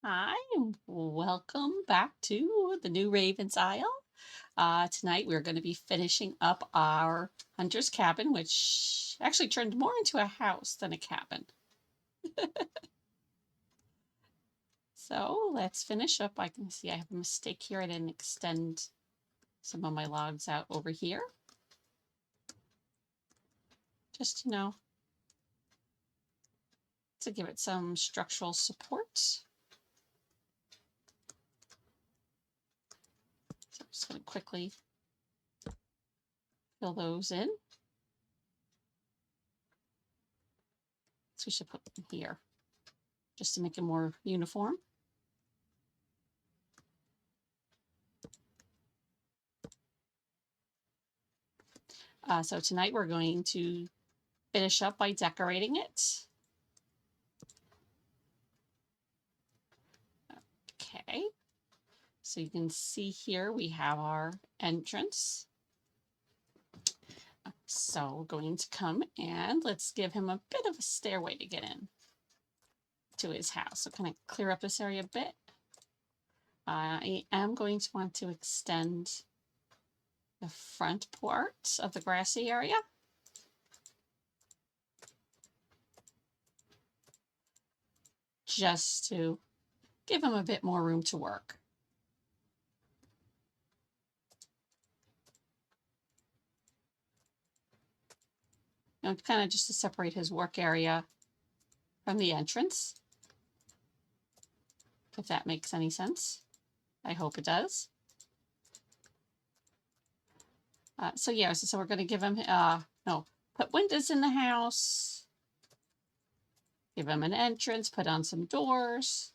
Hi, and welcome back to the new Raven's Isle. Tonight we're going to be finishing up our hunter's cabin, which actually turned more into a house than a cabin. So let's finish up. I can see I have a mistake here. I didn't extend some of my logs out over here. Just, to give it some structural support. So I'm just going to quickly fill those in. So we should put them here just to make it more uniform. So tonight we're going to finish up by decorating it. Okay, so you can see here we have our entrance. So we're going to come and let's give him a bit of a stairway to get in to his house. So kind of clear up this area a bit. I am going to want to extend the front part of the grassy area. Just to give him a bit more room to work. And kind of just to separate his work area from the entrance. If that makes any sense. I hope it does. So we're going to give him, put windows in the house. Give him an entrance, put on some doors.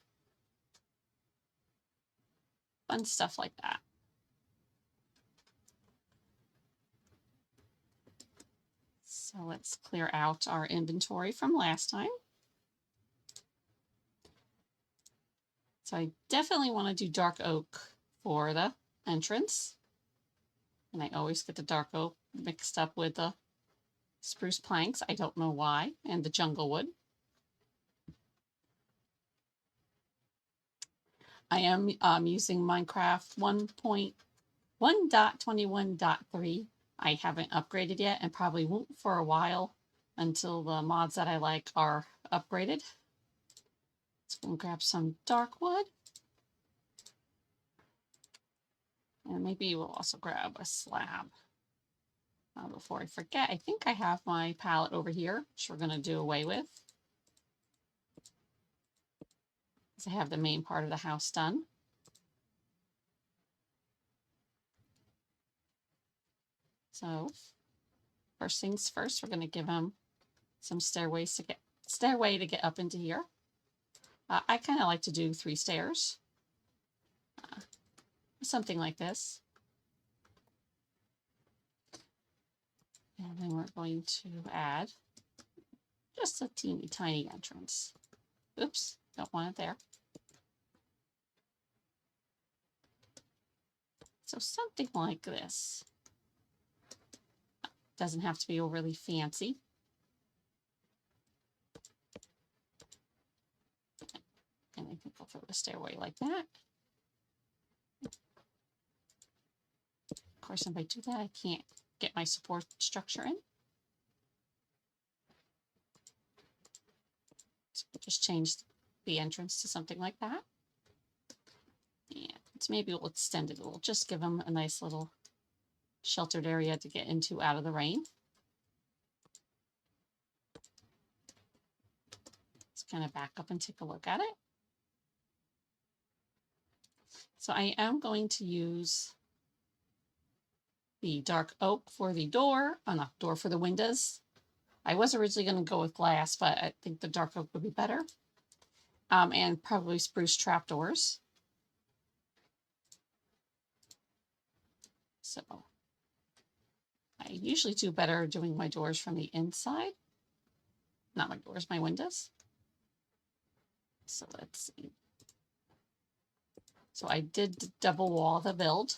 Fun stuff like that. So let's clear out our inventory from last time. So I definitely want to do dark oak for the entrance. And I always get the dark oak mixed up with the spruce planks. I don't know why. And the jungle wood. I am using Minecraft 1.1.21.3. I haven't upgraded yet and probably won't for a while until the mods that I like are upgraded. Let's go and grab some dark wood. And maybe we'll also grab a slab. Before I forget, I think I have my palette over here, which we're going to do away with. Because I have the main part of the house done. So first things first, we're going to give him some stairway to get up into here. I kind of like to do 3 stairs. Something like this. And then we're going to add just a teeny tiny entrance. Oops, don't want it there. So something like this. Doesn't have to be overly fancy. And I think I'll throw the stairway like that. Of course, if I do that, I can't get my support structure in. So we'll just change the entrance to something like that. And maybe we'll extend it a little, just give them a nice little sheltered area to get into out of the rain. Let's kind of back up and take a look at it. So I am going to use the dark oak for the door, not door for the windows. I was originally going to go with glass, but I think the dark oak would be better. And probably spruce trapdoors. So I usually do better doing my doors from the inside. Not my doors, my windows. So let's see. So I did double wall the build.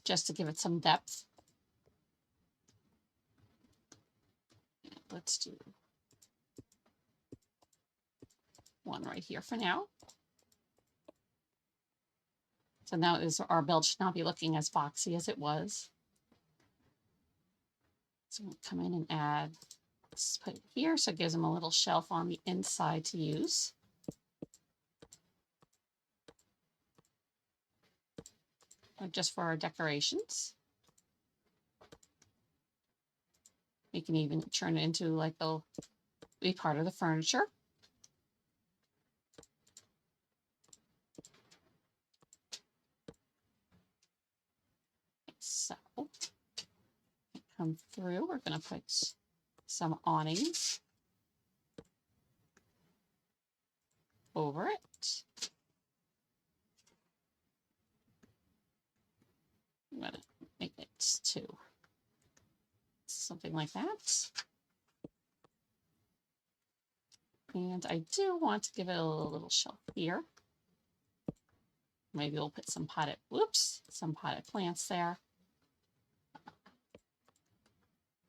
just to give it some depth. Let's do one right here for now. So now our build should not be looking as boxy as it was. So we'll come in and add, let's put it here so it gives them a little shelf on the inside to use. Just for our decorations. We can even turn it into like they'll be part of the furniture. So come through, we're going to put some awnings over it. I'm going to make it something like that. And I do want to give it a little shelf here. Maybe we'll put some potted plants there.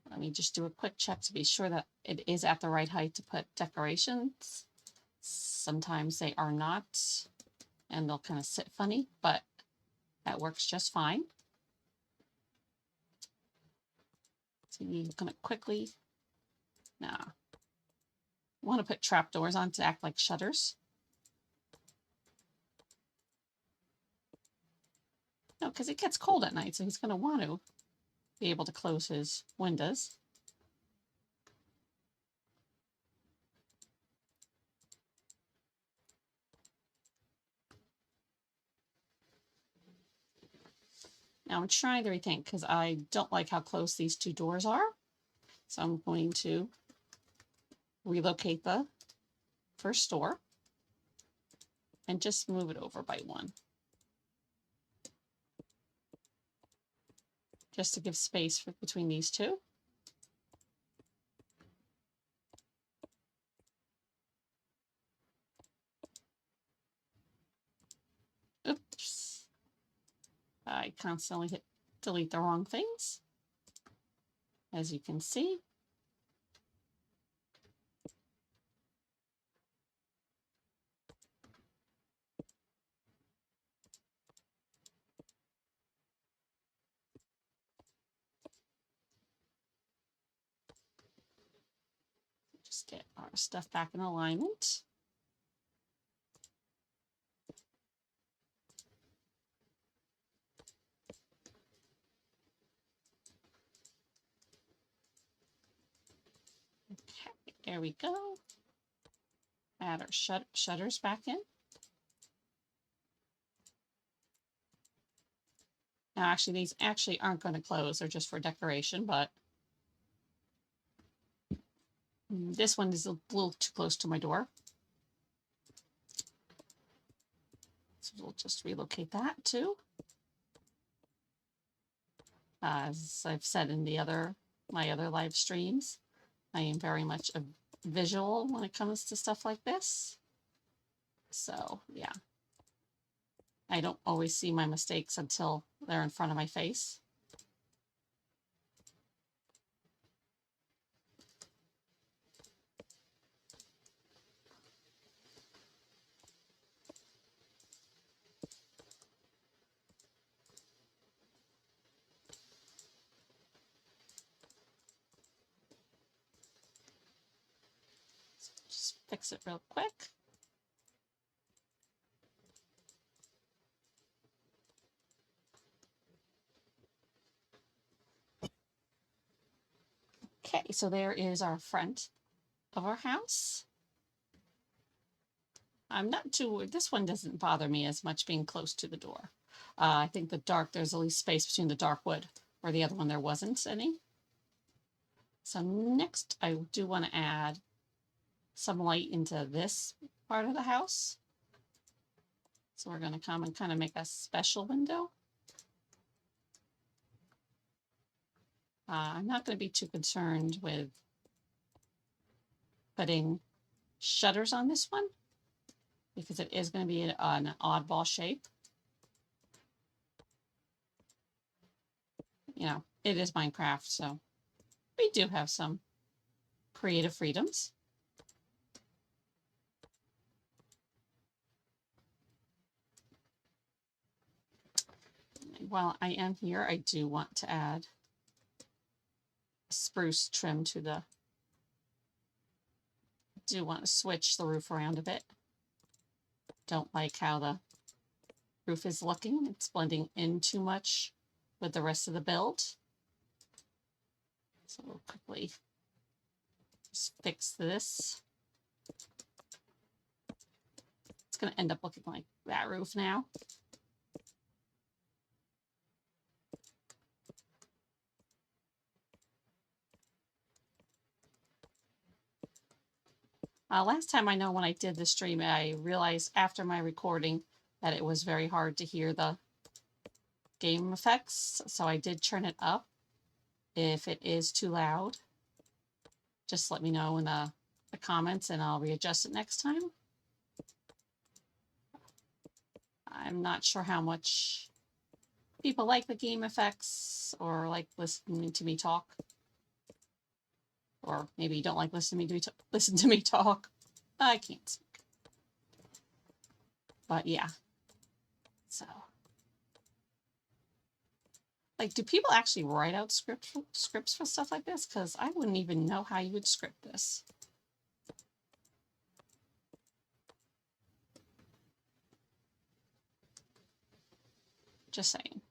Let me just do a quick check to be sure that it is at the right height to put decorations. Sometimes they are not, and they'll kind of sit funny, but that works just fine. So you're going to quickly, want to put trapdoors on to act like shutters. No, because it gets cold at night, so he's going to want to be able to close his windows. Now I'm trying to rethink because I don't like how close these two doors are. So I'm going to relocate the first door and just move it over by one. Just to give space between these two. Oops. I constantly hit delete the wrong things, as you can see. Just get our stuff back in alignment. Okay, there we go. Add our shutters back in. Now, actually, these actually aren't going to close. They're just for decoration, but this one is a little too close to my door. So we'll just relocate that too. As I've said in my other live streams, I am very much a visual when it comes to stuff like this. So yeah, I don't always see my mistakes until they're in front of my face. So just fix it real quick. Okay, so there is our front of our house. I'm not too, this one doesn't bother me as much being close to the door. I think there's at least space between the dark wood, where the other one there wasn't any. So next I do want to add some light into this part of the house. So we're going to come and kind of make a special window. I'm not going to be too concerned with putting shutters on this one, because it is going to be an oddball shape. you know, it is Minecraft, so we do have some creative freedoms. While I am here, I do want to add spruce trim to the, do want to switch the roof around a bit. Don't like how the roof is looking. It's blending in too much with the rest of the build. So we'll quickly just fix this. It's going to end up looking like that roof now. Last time I know when I did the stream, I realized after my recording that it was very hard to hear the game effects. So I did turn it up. If it is too loud, just let me know in the comments and I'll readjust it next time. I'm not sure how much people like the game effects or like listening to me talk. Or maybe you don't like listening to me talk. I can't speak. But yeah. So, like, do people actually write out scripts for stuff like this? Because I wouldn't even know how you would script this. Just saying.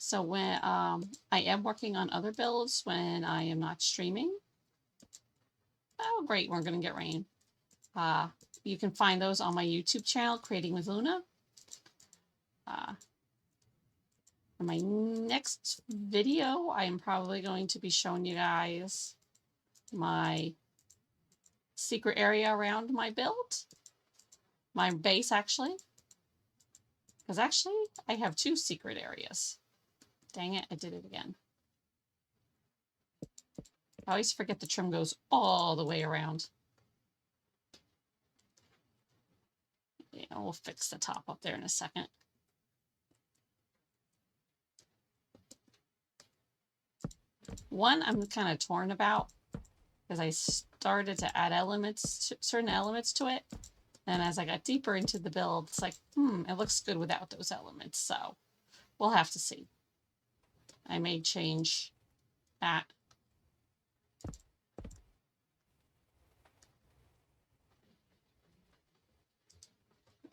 So when I am working on other builds when I am not streaming. Oh, great, we're going to get rain. You can find those on my YouTube channel, Creating with Luna. In my next video, I am probably going to be showing you guys my secret area around my build. My base, actually. Because actually, I have 2 secret areas. Dang it, I did it again. I always forget the trim goes all the way around. Yeah, we'll fix the top up there in a second. One I'm kind of torn about because I started to add certain elements to it. And as I got deeper into the build, it's like, it looks good without those elements. So we'll have to see. I may change that.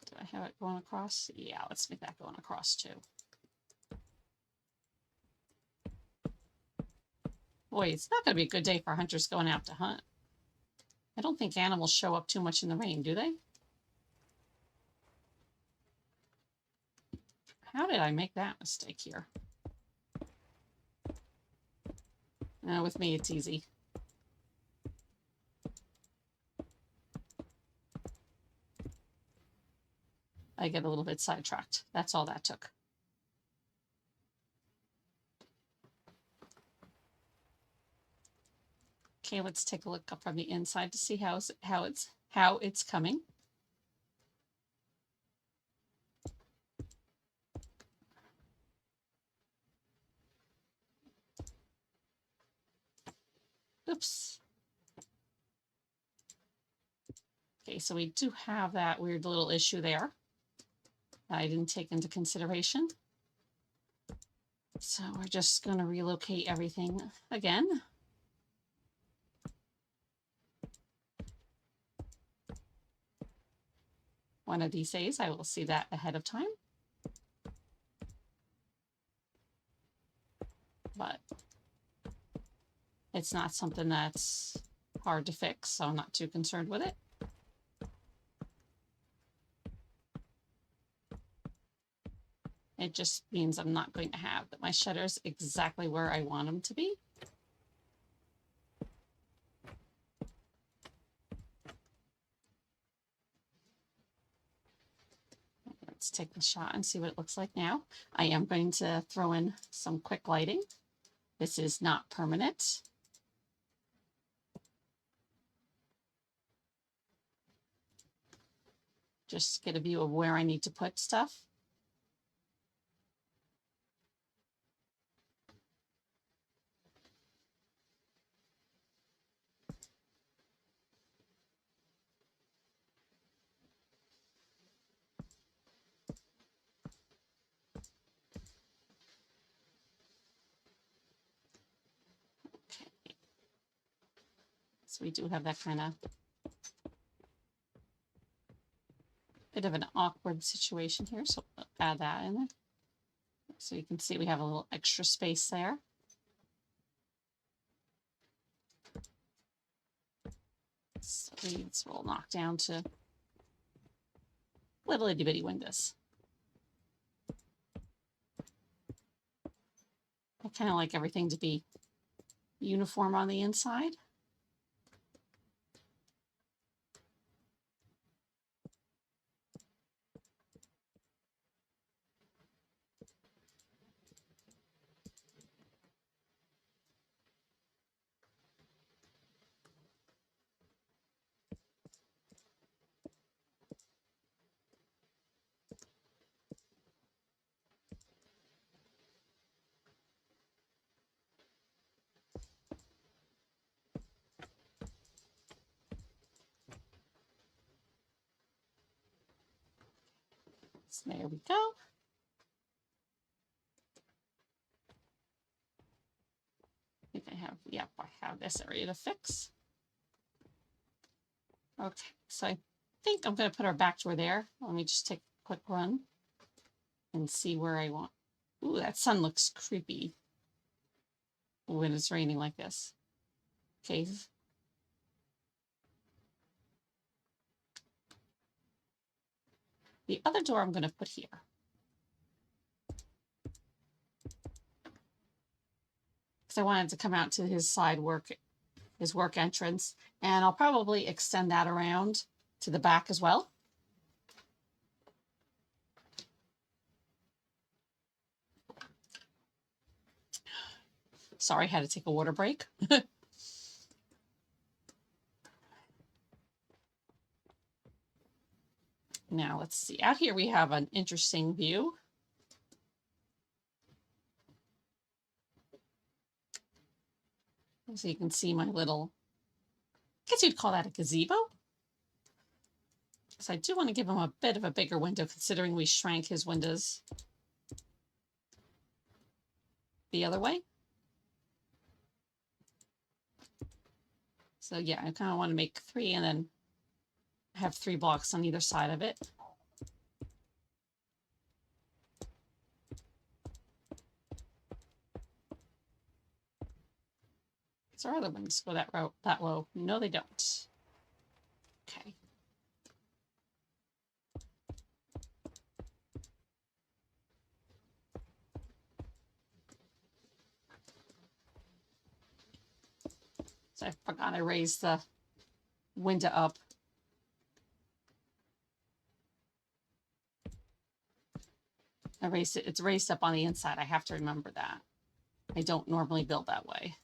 Do I have it going across? Yeah, let's make that going across too. Boy, it's not going to be a good day for hunters going out to hunt. I don't think animals show up too much in the rain, do they? How did I make that mistake here? With me, it's easy. I get a little bit sidetracked. That's all that took. Okay, let's take a look up from the inside to see how it's coming. Oops. Okay, so we do have that weird little issue there that I didn't take into consideration. So we're just going to relocate everything again. One of these days, I will see that ahead of time. But it's not something that's hard to fix, so I'm not too concerned with it. It just means I'm not going to have my shutters exactly where I want them to be. Let's take the shot and see what it looks like now. I am going to throw in some quick lighting. This is not permanent. just get a view of where I need to put stuff. Okay. So we do have that kind of bit of an awkward situation here. So we'll add that in there. So you can see we have a little extra space there. So these will knock down to little itty bitty windows. I kind of like everything to be uniform on the inside. So there we go. I think I have, yep, I have this area to fix. Okay, so I think I'm going to put our back door there. Let me just take a quick run and see where I want. Ooh, that sun looks creepy when it's raining like this. Okay. The other door I'm going to put here. Because I wanted to come out to his side work, his work entrance. And I'll probably extend that around to the back as well. Sorry, I had to take a water break. Now let's see. Out here we have an interesting view. So you can see my little, I guess you'd call that a gazebo. So I do want to give him a bit of a bigger window considering we shrank his windows the other way. So yeah, I kind of want to make 3 and then have 3 blocks on either side of it. So our other ones go that low. No, they don't. Okay. So I forgot I raised the window up. I raised it. It's raised up on the inside. I have to remember that. I don't normally build that way.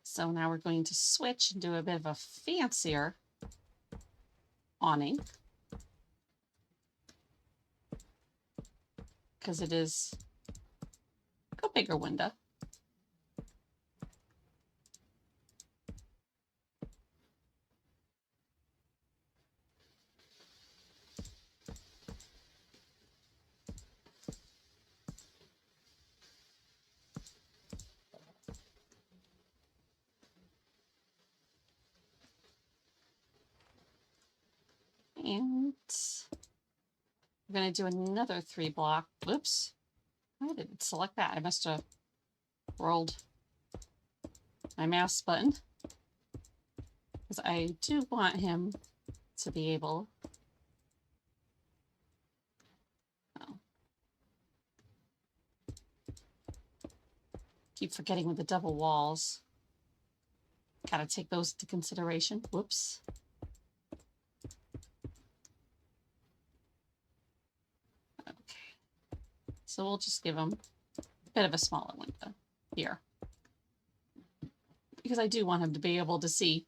So now we're going to switch and do a bit of a fancier awning. Because it is a bigger window. And we're going to do another 3 block. Whoops. I didn't select that. I must have rolled my mouse button. Because I do want him to be able. Oh. Keep forgetting with the double walls. Gotta take those into consideration. Whoops. Okay. So we'll just give him a bit of a smaller window here. because I do want him to be able to see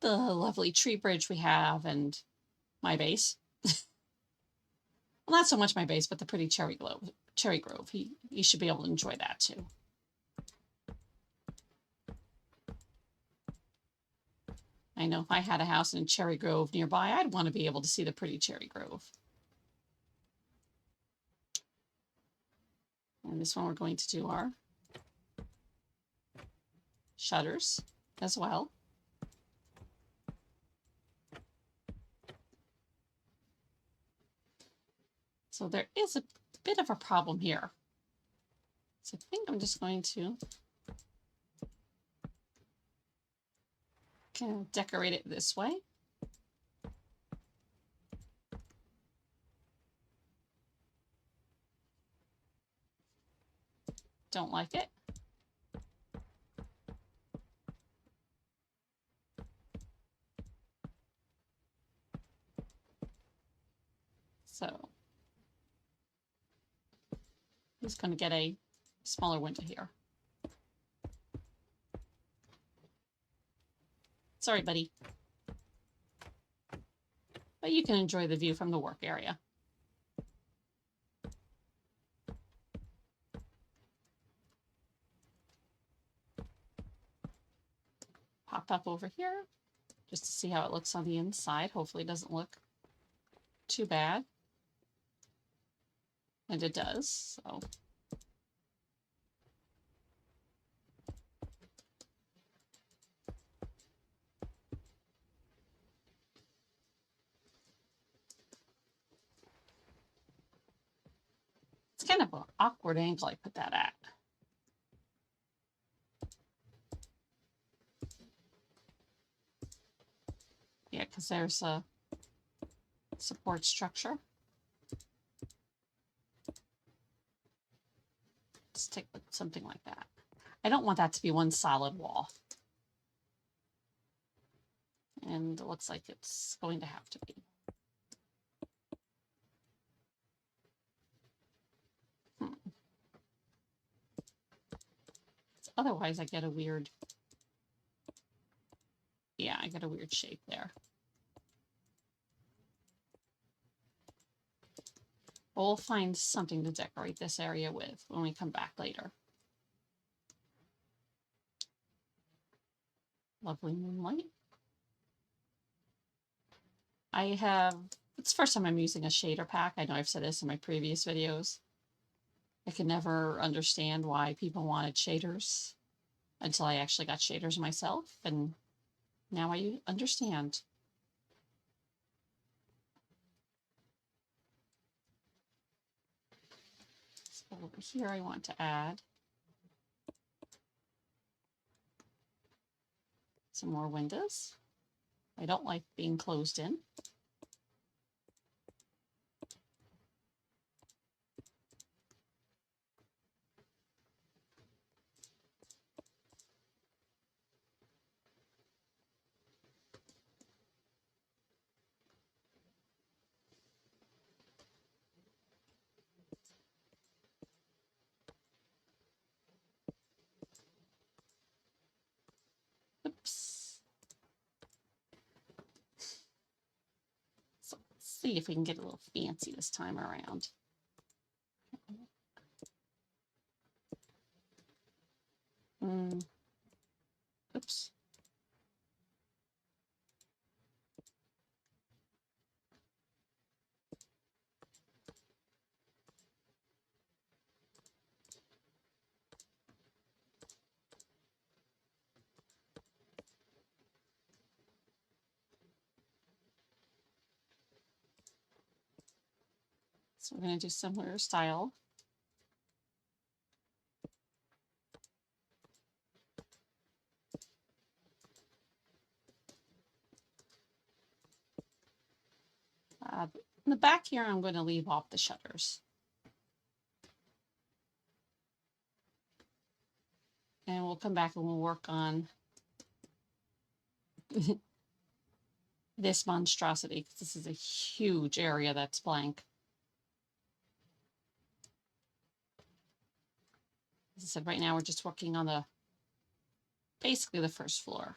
the lovely tree bridge we have and my base. Well, not so much my base, but the pretty cherry grove. He should be able to enjoy that too. I know if I had a house in Cherry Grove nearby, I'd want to be able to see the pretty cherry grove. And this one we're going to do our shutters as well. So there is a bit of a problem here. So I think I'm just going to kind of decorate it this way. Don't like it. So he's going to get a smaller window here. Sorry, buddy. But you can enjoy the view from the work area. Pop up over here just to see how it looks on the inside. Hopefully it doesn't look too bad. And it does, so. It's kind of an awkward angle I put that at. Yeah, because there's a support structure. Let's take something like that. I don't want that to be one solid wall. And it looks like it's going to have to be. Otherwise I get a weird, yeah, I get a weird shape there. We'll find something to decorate this area with when we come back later. Lovely moonlight. It's the first time I'm using a shader pack. I know I've said this in my previous videos. I could never understand why people wanted shaders until I actually got shaders myself, and now I understand. So over here I want to add some more windows. I don't like being closed in. Oops. So let's see if we can get a little fancy this time around. Oops. So we're going to do similar style. In the back here, I'm going to leave off the shutters. And we'll come back and we'll work on this monstrosity, because this is a huge area that's blank. As I said, right now we're just working on the basically the first floor.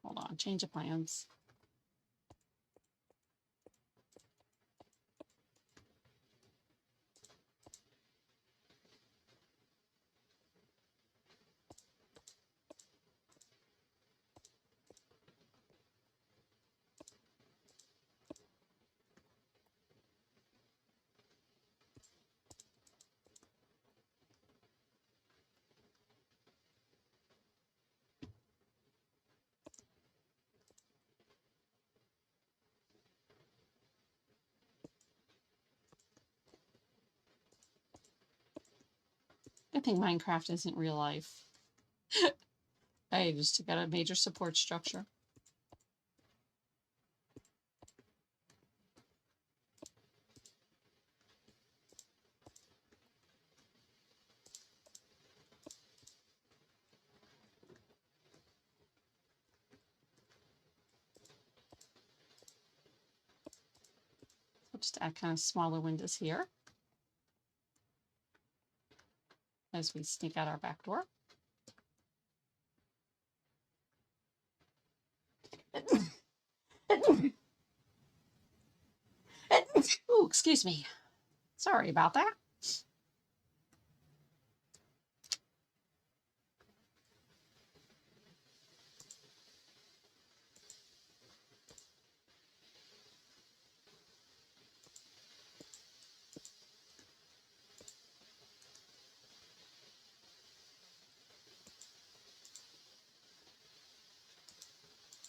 Hold on, change of plans. I think Minecraft isn't real life. I just took out a major support structure. We'll just add kind of smaller windows here as we sneak out our back door. Ooh, excuse me. Sorry about that.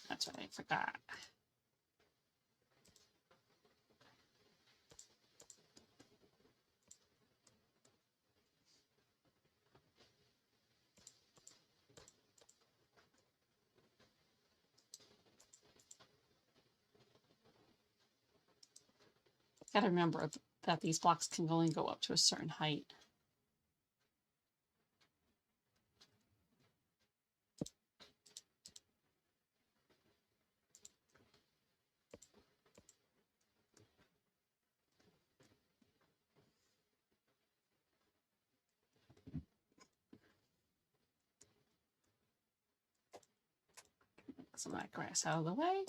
That's what I forgot. Got to remember that these blocks can only go up to a certain height. Some of that grass out of the way.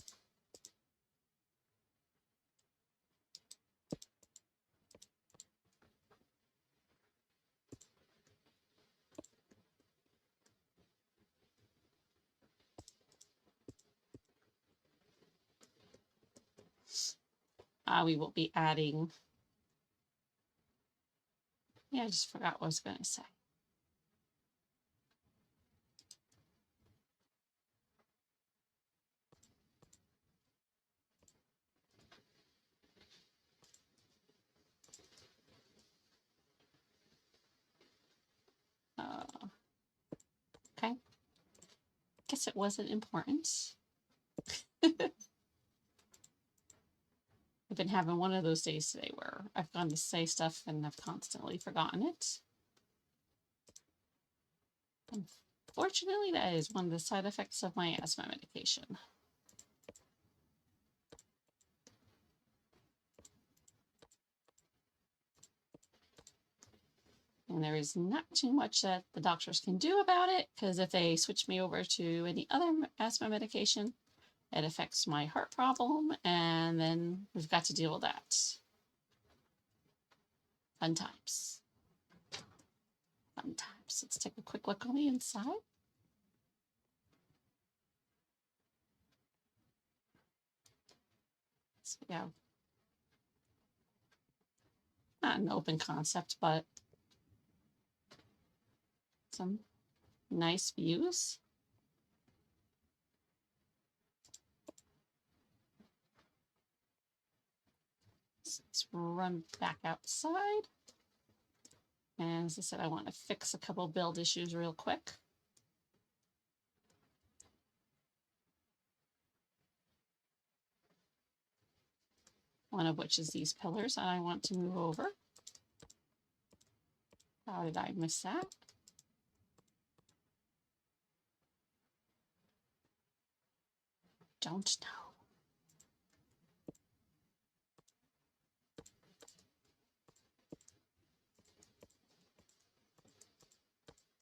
We will be adding, yeah, I just forgot what I was going to say. Okay. Guess it wasn't important. I've been having one of those days today where I've gone to say stuff and I've constantly forgotten it. Unfortunately, that is one of the side effects of my asthma medication. And there is not too much that the doctors can do about it, because if they switch me over to any other asthma medication, it affects my heart problem, and then we've got to deal with that. Fun times. Fun times. Let's take a quick look on the inside. So we have not an open concept, but some nice views. Let's run back outside. And as I said, I want to fix a couple build issues real quick. One of which is these pillars that I want to move over. How did I miss that? Don't know.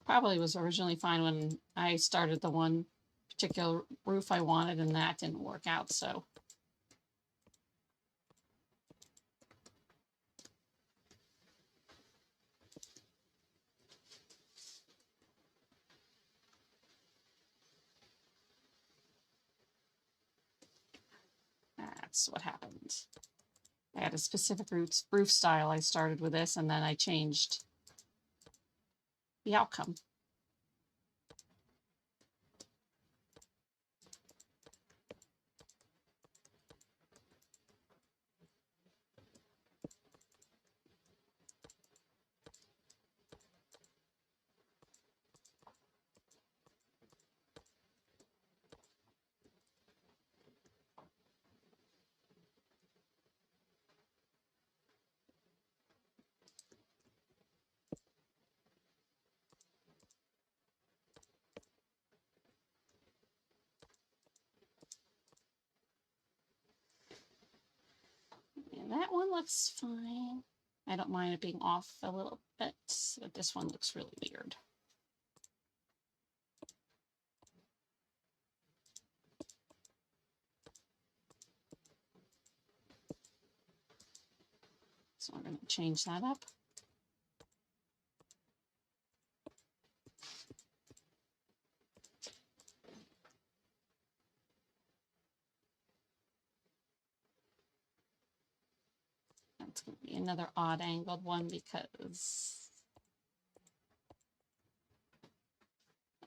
Probably was originally fine when I started the one particular roof I wanted, and that didn't work out, so. That's what happened. I had a specific roof style. I started with this, and then I changed the outcome. And that one looks fine. I don't mind it being off a little bit, but this one looks really weird. So we're going to change that up. That's going to be another odd angled one because...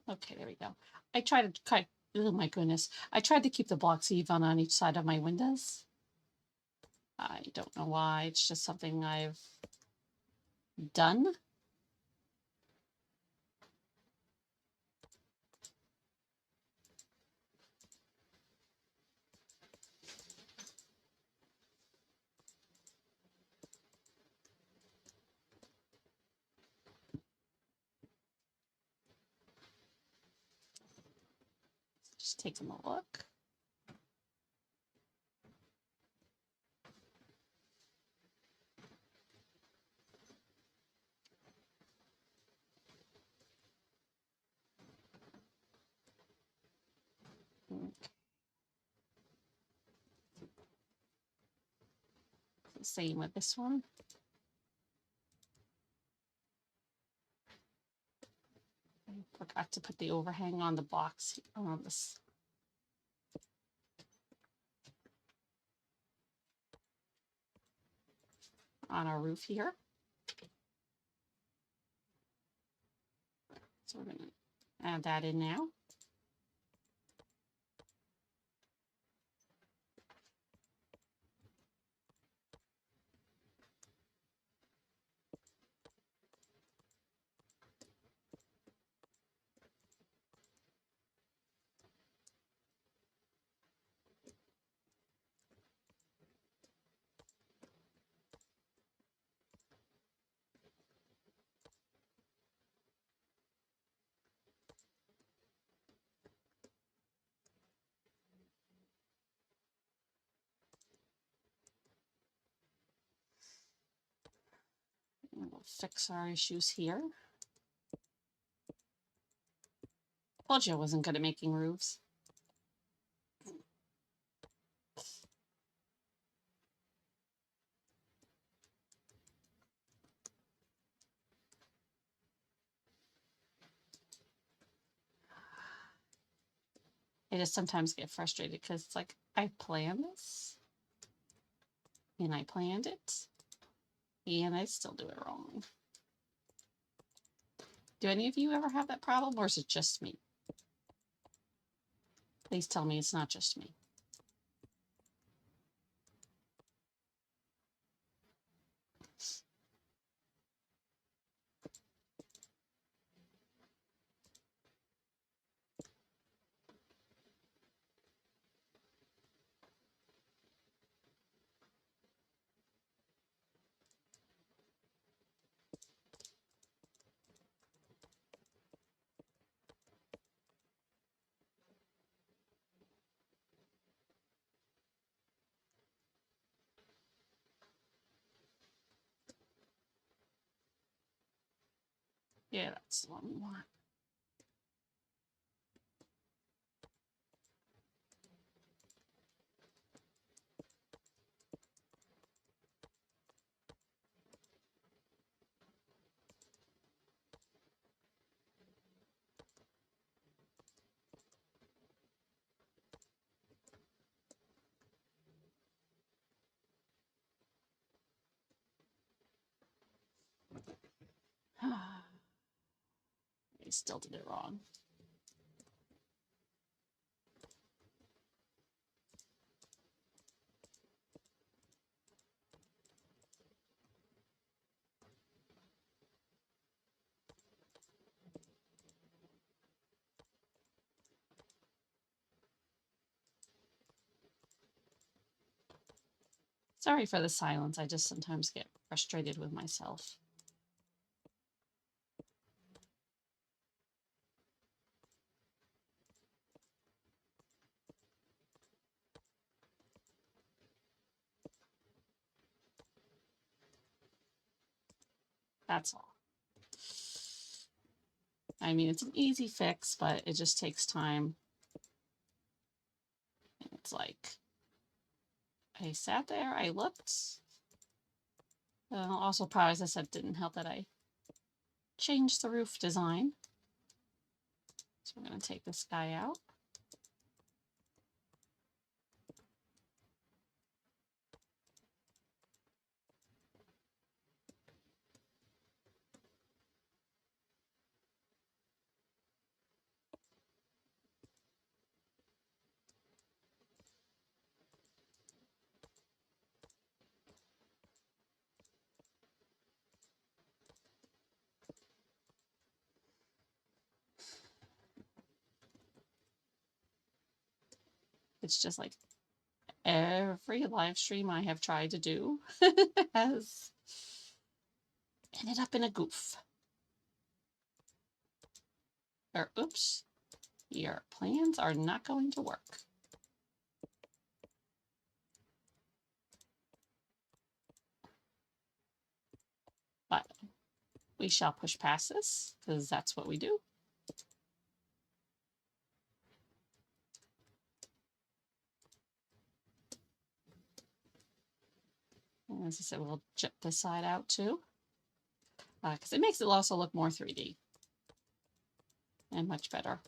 Okay, there we go. I tried to cut, oh my goodness. I tried to keep the blocks even on each side of my windows. I don't know why. It's just something I've done. Just taking a look. Okay. Same with this one. I forgot to put the overhang on the box on this. On our roof here. So we're going to add that in now. And we'll fix our issues here. I told you I wasn't good at making roofs. I just sometimes get frustrated because it's like, I planned this, and I planned it, and I still do it wrong. Do any of you ever have that problem, or is it just me? Please tell me it's not just me. Yeah, that's the one we want. We still did it wrong. Sorry for the silence. I just sometimes get frustrated with myself. That's all. I mean, it's an easy fix, but it just takes time. And it's like, I sat there, I looked. Also, probably, as I said, didn't help that I changed the roof design. So we're going to take this guy out. It's just like every live stream I have tried to do has ended up in a goof. Or oops, your plans are not going to work. But we shall push past this because that's what we do. And as I said, we'll jet this side out too, because it makes it also look more 3D and much better.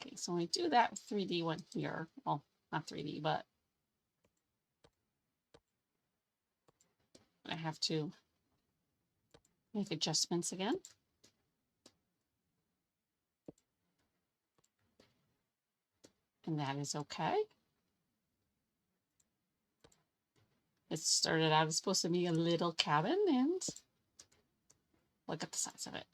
Okay, so when we do that 3D one here, well, not 3D, but I have to make adjustments again. And that is okay. It started out as supposed to be a little cabin, and look at the size of it.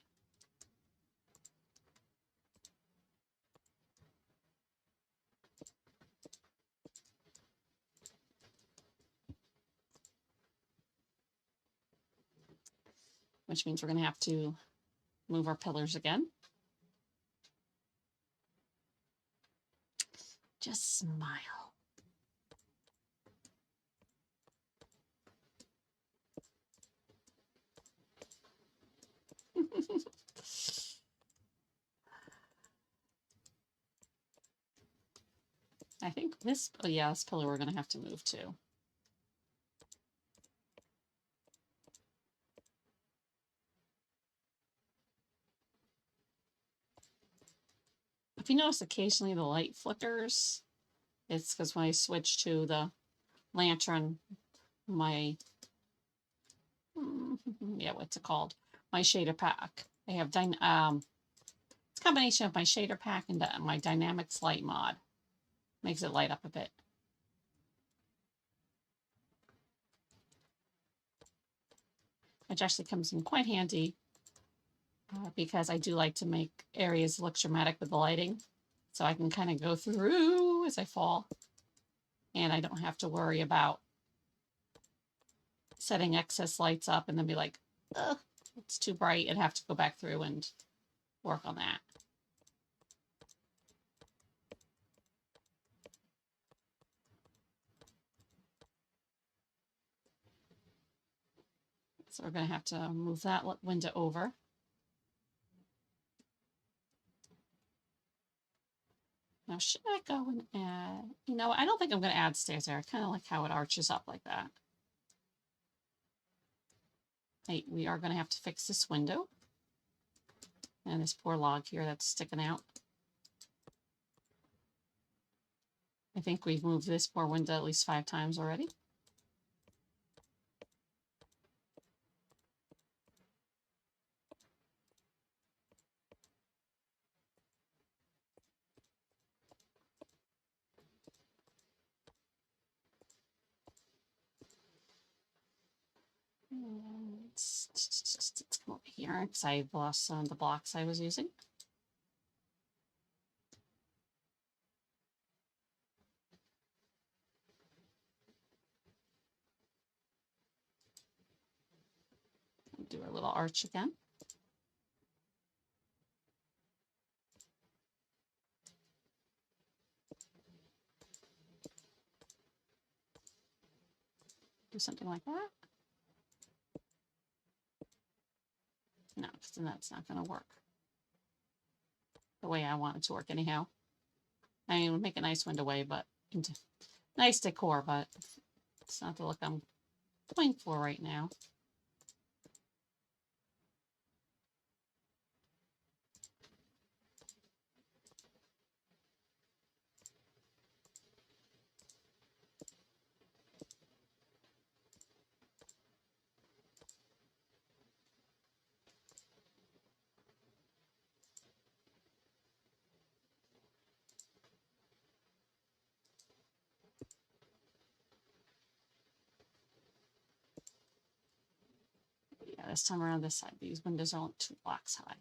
Which means we're going to have to move our pillars again. Just smile. I think this, oh yeah, this pillar we're going to have to move to. If you notice occasionally the light flickers, it's because when I switch to the lantern, my, yeah, what's it called? My shader pack. I have, it's a combination of my shader pack and my dynamics light mod. Makes it light up a bit. Which actually comes in quite handy because I do like to make areas look dramatic with the lighting. So I can kind of go through as I fall. And I don't have to worry about setting excess lights up and then be like, ugh, it's too bright, and have to go back through and work on that. So we're going to have to move that window over. Now, should I go and add, you know, I don't think I'm going to add stairs there. I kind of like how it arches up like that. Hey, we are going to have to fix this window. And this poor log here that's sticking out. I think we've moved this poor window at least 5 times already. Let's come over here because I lost some of the blocks I was using. Do a little arch again. Do something like that. No, because then that's not going to work the way I want it to work anyhow. I mean, it would make a nice window way, but nice decor, but it's not the look I'm going for right now. Yeah, this time around this side, these windows are only 2 blocks high.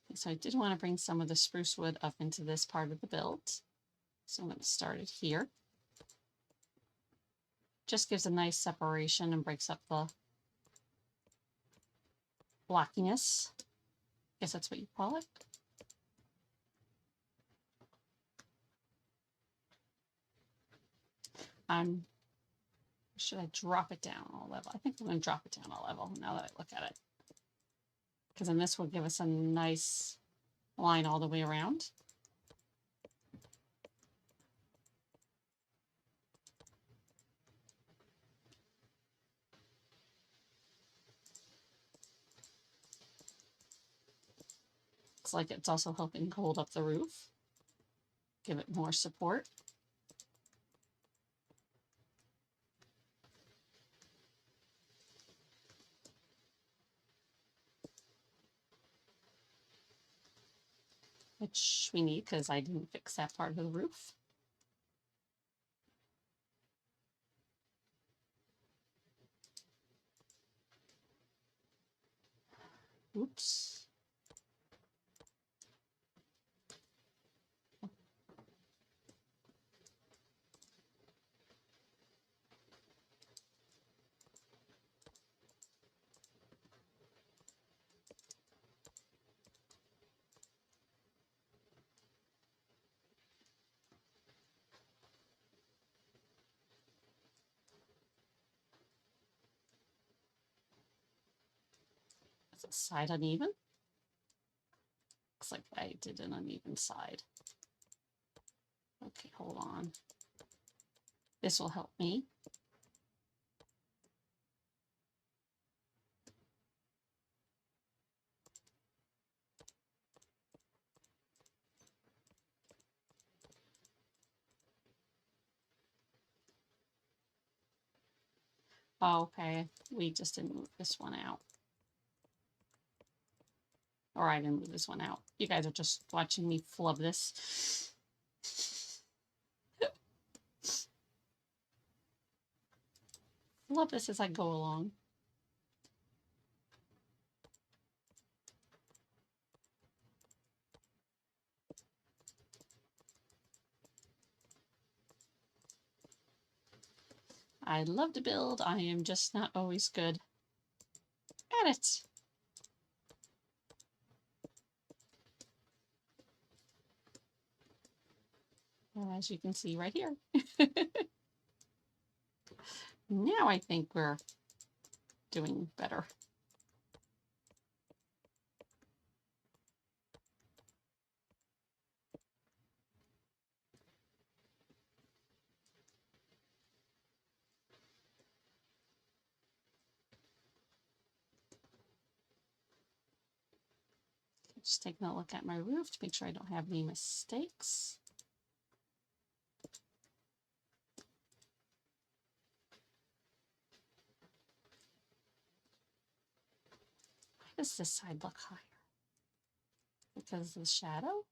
Okay, so I did want to bring some of the spruce wood up into this part of the build. So I'm going to start it here. Just gives a nice separation and breaks up the blockiness. I guess that's what you call it. Should I drop it down a level? I think I'm going to drop it down a level now that I look at it. Because then this will give us a nice line all the way around. Looks like it's also helping hold up the roof, give it more support. Which we need because I didn't fix that part of the roof. Oops. Is the side uneven? Looks like I did an uneven side. Okay, hold on. This will help me. Oh, okay, we just didn't move this one out. Or I didn't move this one out. You guys are just watching me flub this. Flub this as I go along. I love to build. I am just not always good at it. As you can see right here. Now I think we're doing better. Just taking a look at my roof to make sure I don't have any mistakes. Why does this side look higher? Because of the shadow?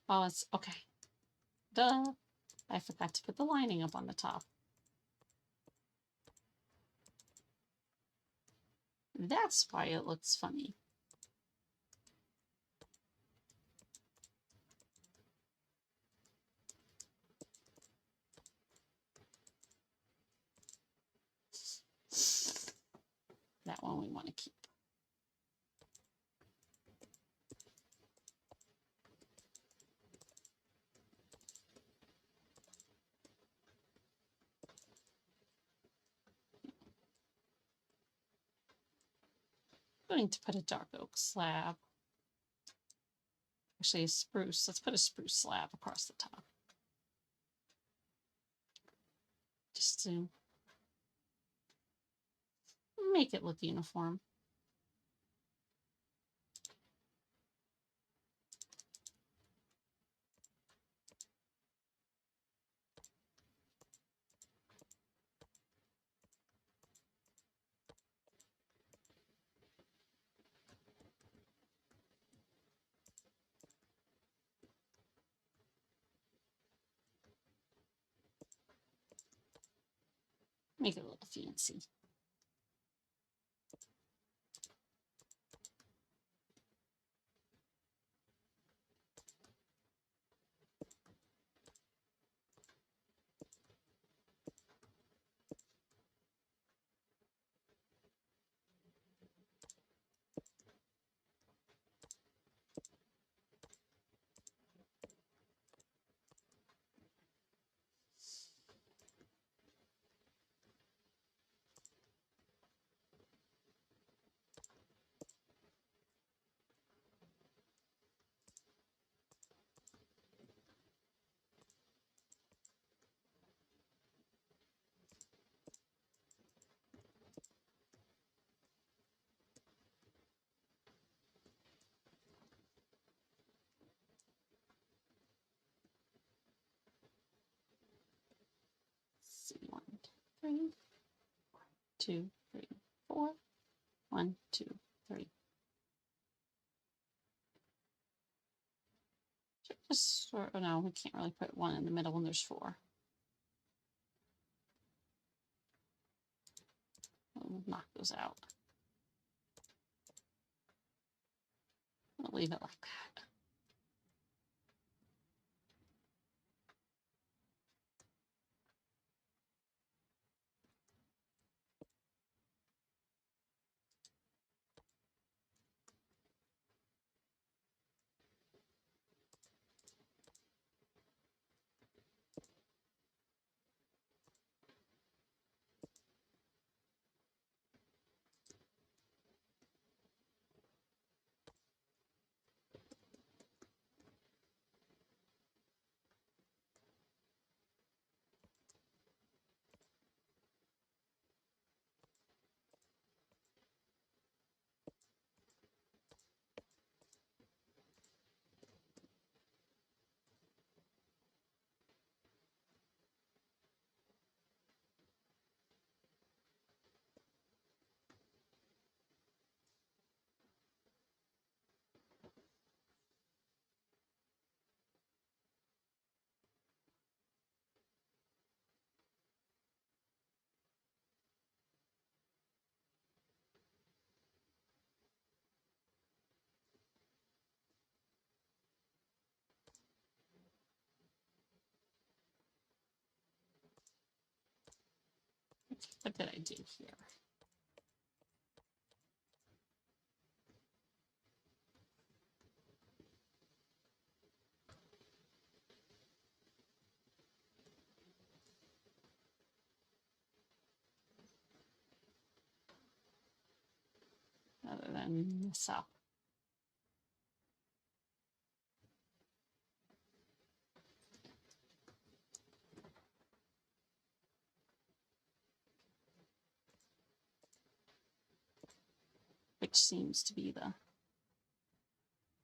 Oh, it's okay. Duh. I forgot to put the lining up on the top. That's why it looks funny. That one we want to keep. I'm going to put a dark oak slab. Actually, a spruce. Let's put a spruce slab across the top. Just to make it look uniform. Make it a little fancy. Let's see, 1, 3, 2, 3, 4. 1, 2, 3. Just, or, oh no, we can't really put one in the middle when there's 4. We'll knock those out. I'll leave it like that. What did I do here? Other than this up. Which seems to be the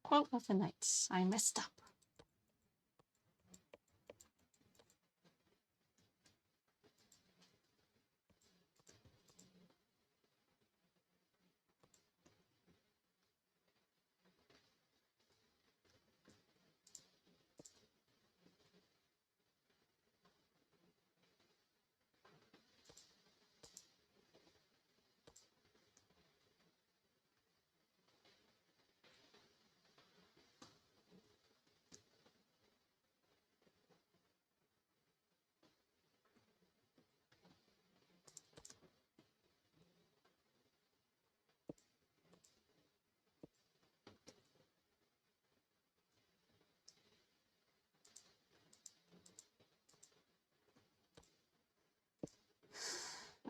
quote of the night. I messed up.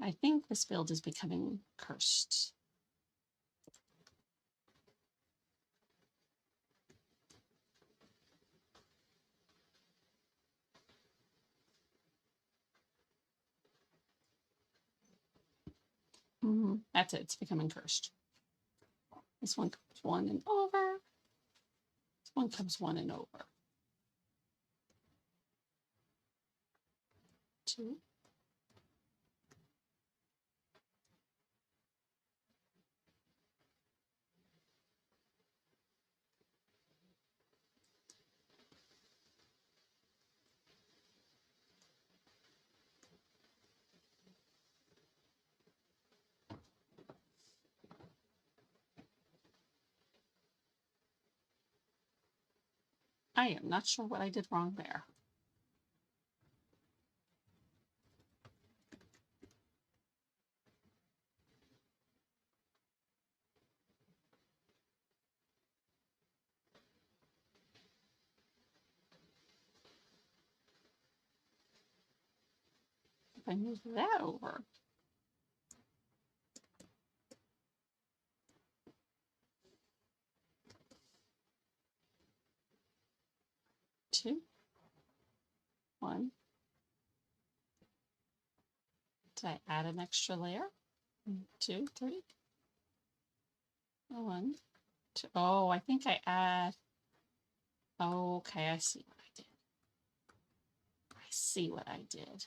I think this build is becoming cursed. That's it. It's becoming cursed. This one comes one and over. This one comes one and over. 2. I am not sure what I did wrong there. If I move that over. Two, 1. Did I add an extra layer? 2, 3. 1, 2. Oh, I think I add. Oh, okay, I see what I did. I see what I did.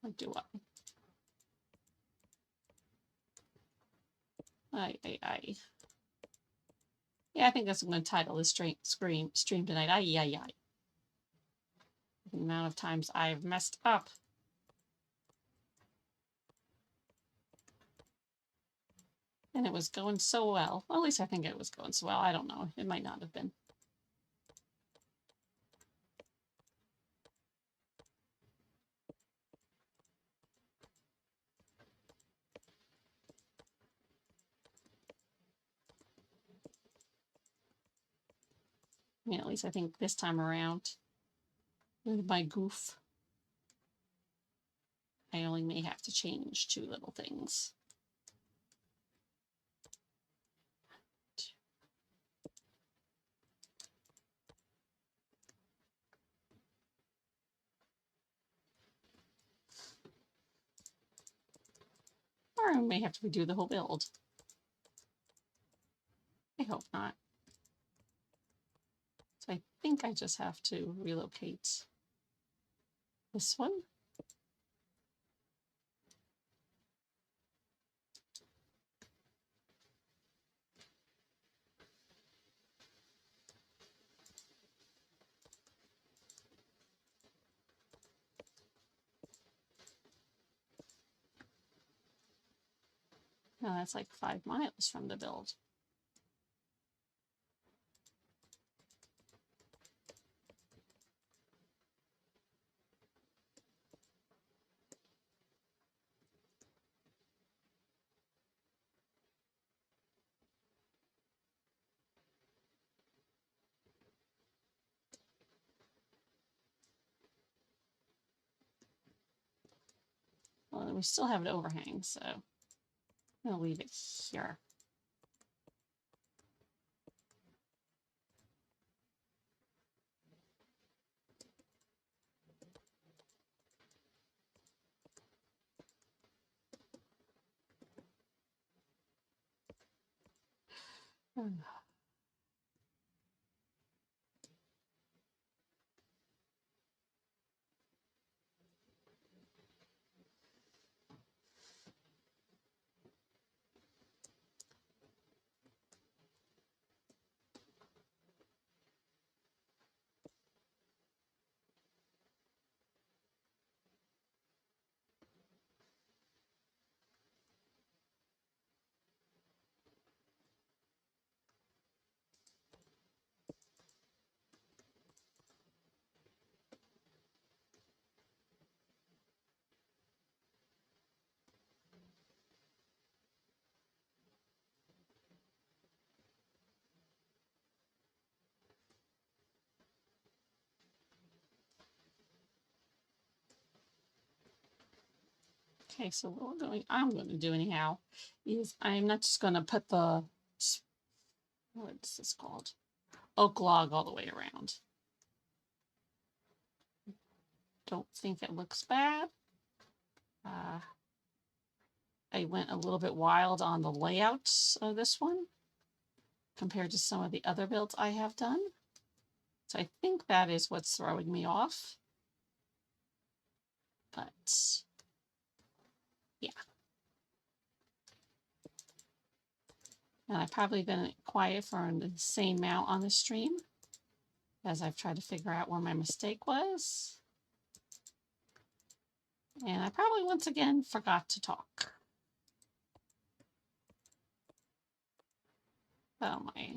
What do I? Yeah, I think that's what I'm going to title this stream tonight. Aye. The amount of times I've messed up. And it was going so well. Well, at least I think it was going so well. I don't know. It might not have been. I mean, at least I think this time around, with my goof, I only may have to change 2 little things. Or I may have to redo the whole build. I hope not. So I think I just have to relocate this one. No, that's like 5 miles from the build. we still have an overhang, so I'm gonna leave it here. Okay, so what I'm going to do anyhow is I'm not just going to put the, what's this called? Oak log all the way around. Don't think it looks bad. I went a little bit wild on the layouts of this one compared to some of the other builds I have done. So I think that is what's throwing me off. But yeah. And I've probably been quiet for an insane amount on the stream as I've tried to figure out where my mistake was. And I probably once again forgot to talk. Oh my.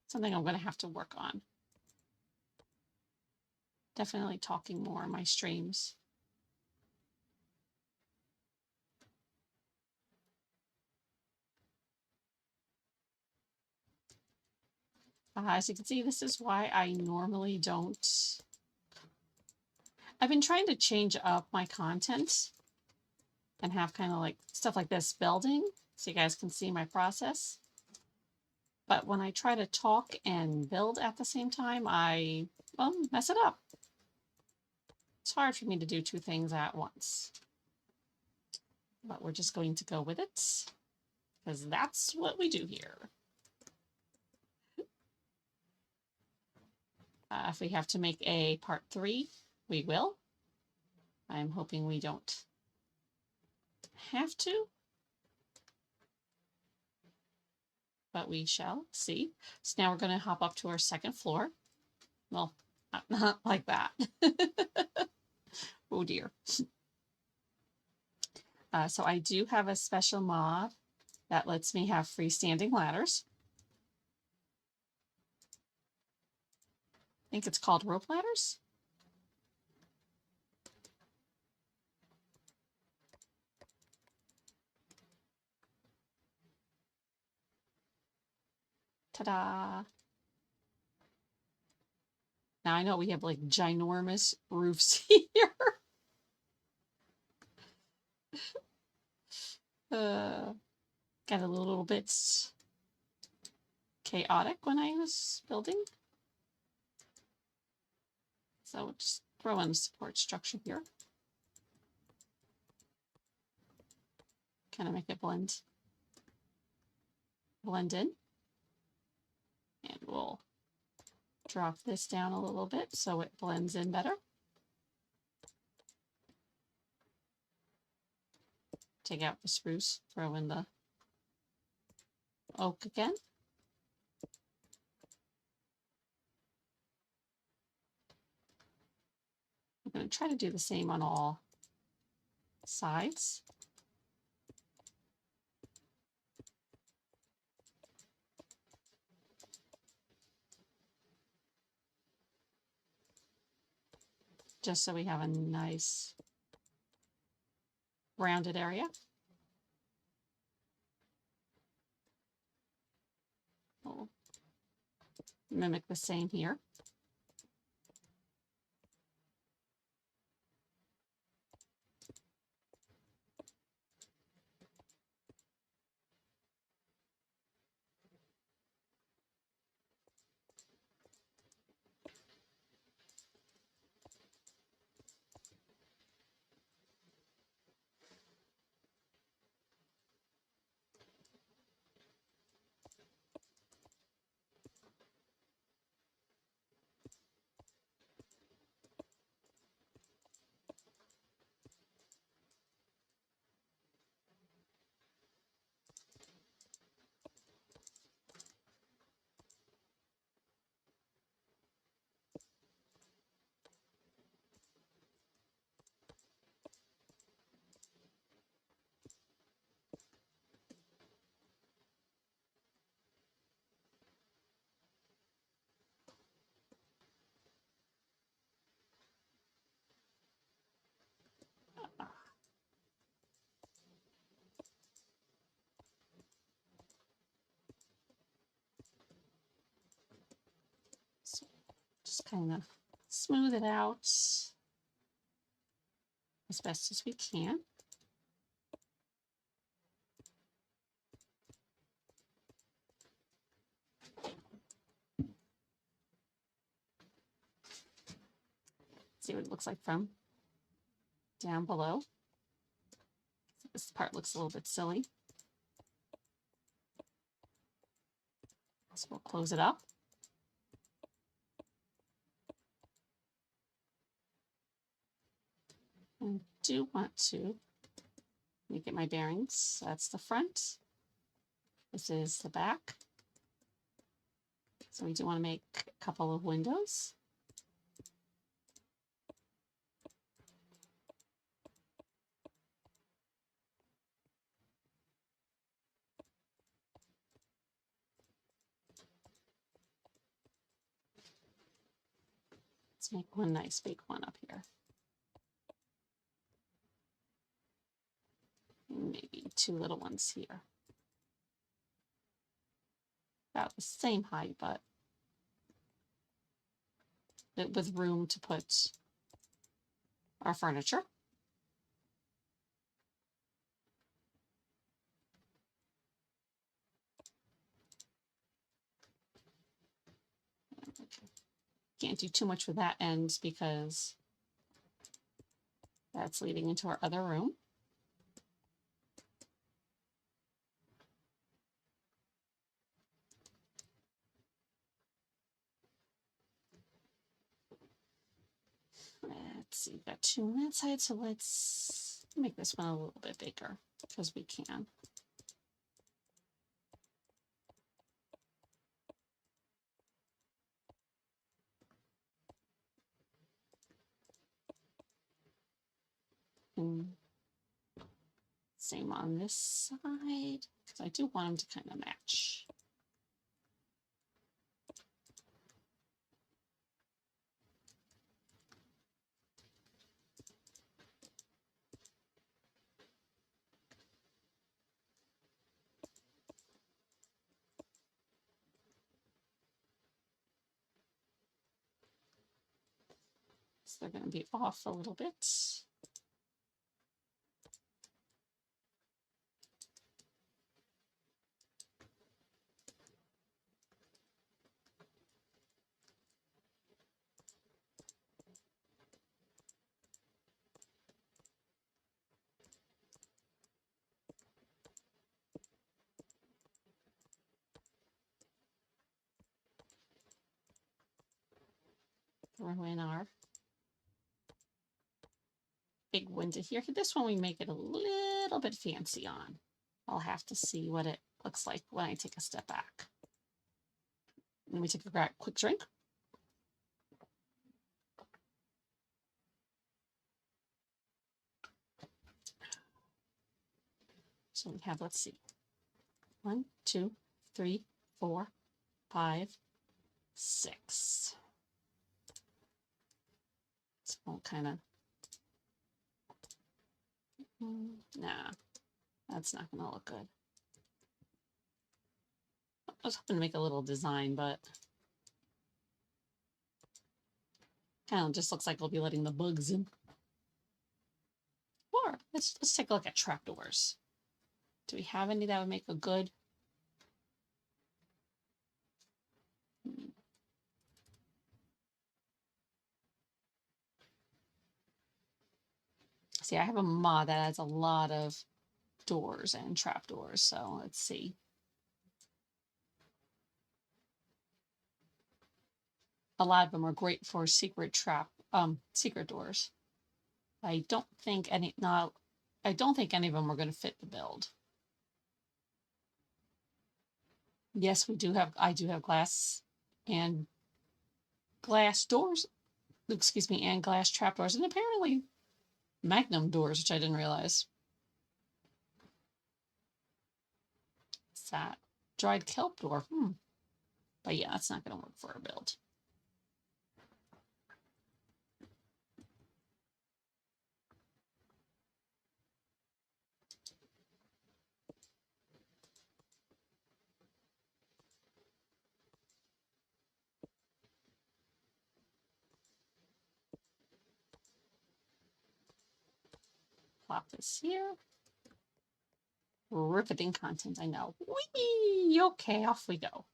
Something I'm going to have to work on. Definitely talking more in my streams. As you can see, this is why I normally don't. I've been trying to change up my content and have kind of like stuff like this building so you guys can see my process. But when I try to talk and build at the same time, I mess it up. It's hard for me to do two things at once. But we're just going to go with it because that's what we do here. If we have to make a part 3, we will. I'm hoping we don't have to, but we shall see. So now we're going to hop up to our second floor. Well, not like that. Oh dear. So I do have a special mod that lets me have freestanding ladders. I think it's called rope ladders. Ta-da! Now I know we have like ginormous roofs here. Got a little bit chaotic when I was building. So we'll just throw in a support structure here. Kind of make it blend in. And we'll drop this down a little bit so it blends in better. Take out the spruce, throw in the oak again. I'm going to try to do the same on all sides. Just so we have a nice rounded area. We'll mimic the same here. just kind of smooth it out as best as we can. See what it looks like from down below. This part looks a little bit silly. So we'll close it up. And do want to get my bearings. That's the front. This is the back. So we do want to make a couple of windows. Let's make one nice big one up here. And maybe two little ones here. About the same height, but with room to put our furniture. Okay. Can't do too much with that end because that's leading into our other room. Let's see, we've got two on that side, so let's make this one a little bit bigger because we can. And same on this side, because I do want them to kind of match. So they're going to be off a little bit. Throw in our big window here. This one we make it a little bit fancy on. I'll have to see what it looks like when I take a step back. Let me take a quick drink. So we have, let's see, 1, 2, 3, 4, 5, 6. So we'll kind of, nah, that's not going to look good. I was hoping to make a little design, but kind of just looks like we'll be letting the bugs in. Or let's take a look at trapdoors. Do we have any that would make a good? See, I have a mod that has a lot of doors and trapdoors, so let's see. A lot of them are great for secret doors. I don't think any of them are going to fit the build. Yes, I do have glass doors, excuse me, and glass trapdoors, and apparently magnum doors, which I didn't realize. What's that? Dried kelp door. But yeah, that's not going to work for our build. plop this here. Riveting content, I know. Whee! Okay, off we go.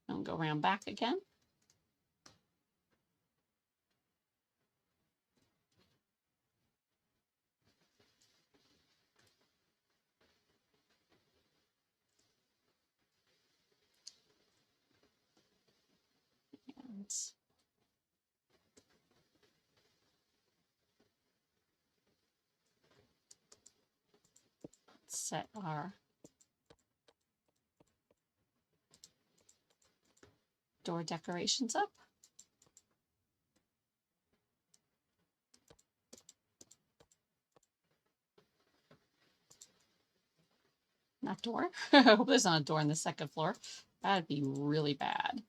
And go around back again. And set our door decorations up. Not door. I hope there's not a door on the second floor. That'd be really bad.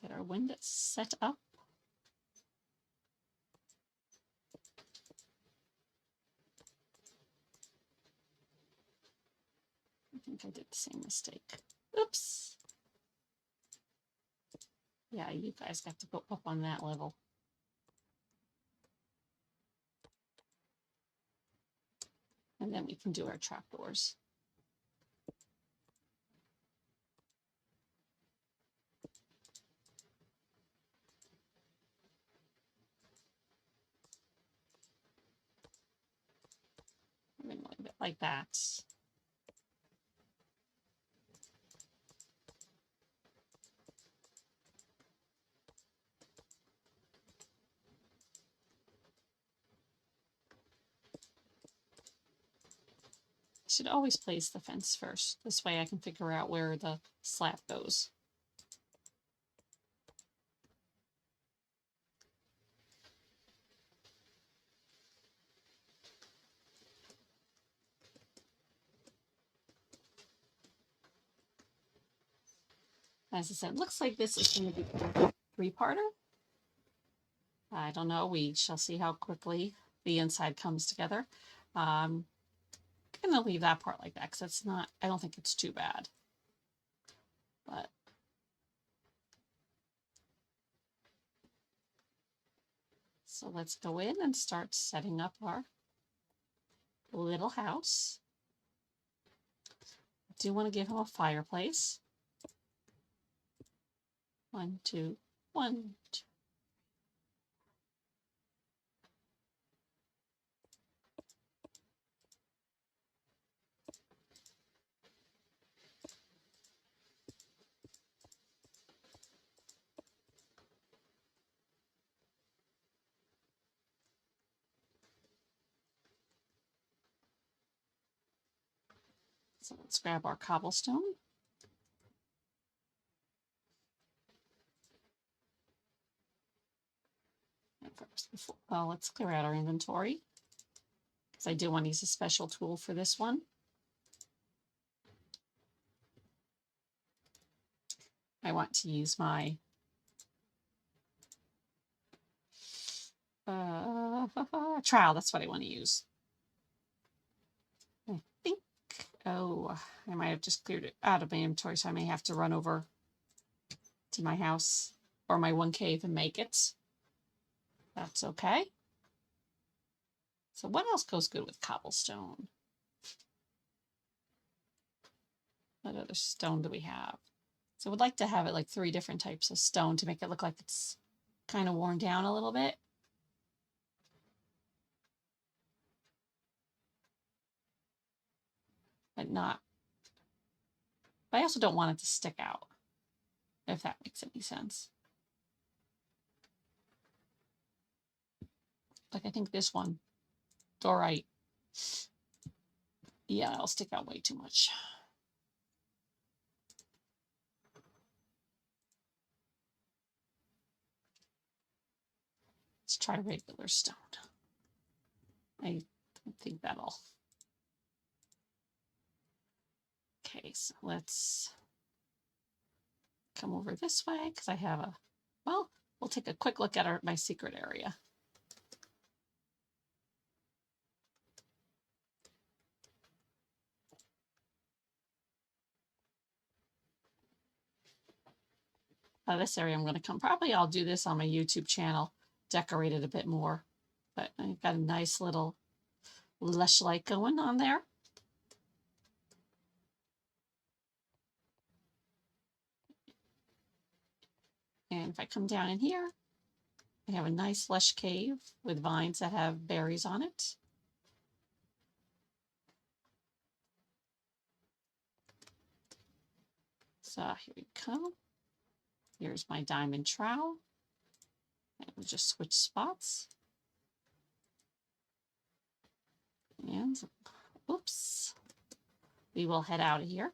Get our windows set up. I think I did the same mistake. Oops. Yeah, you guys got to go up on that level. And then we can do our trapdoors. I'm going to leave it like that. Should always place the fence first. This way I can figure out where the slab goes. As I said, looks like this is going to be a three-parter. I don't know. We shall see how quickly the inside comes together. I'm going to leave that part like that because it's not, I don't think it's too bad. But so let's go in and start setting up our little house. I do want to give him a fireplace. 1, 2, 1, 2. So let's grab our cobblestone. And first, well, let's clear out our inventory because I do want to use a special tool for this one. I want to use my trowel. That's what I want to use. I think, oh, I might have just cleared it out of my inventory, so I may have to run over to my house or my one cave and make it. That's okay. So what else goes good with cobblestone? What other stone do we have? So we'd like to have it like 3 different types of stone to make it look like it's kind of worn down a little bit. But not, but I also don't want it to stick out, if that makes any sense. Like I think this one, it's all right. Yeah, it'll stick out way too much. Let's try regular stone. I don't think that'll. Okay, so let's come over this way because I have a, well, we'll take a quick look at my secret area. This area I'm going to come, probably I'll do this on my YouTube channel, decorate it a bit more. But I've got a nice little lush light going on there. And if I come down in here, I have a nice lush cave with vines that have berries on it. So here we go. Here's my diamond trowel. And we'll just switch spots. And oops, we will head out of here.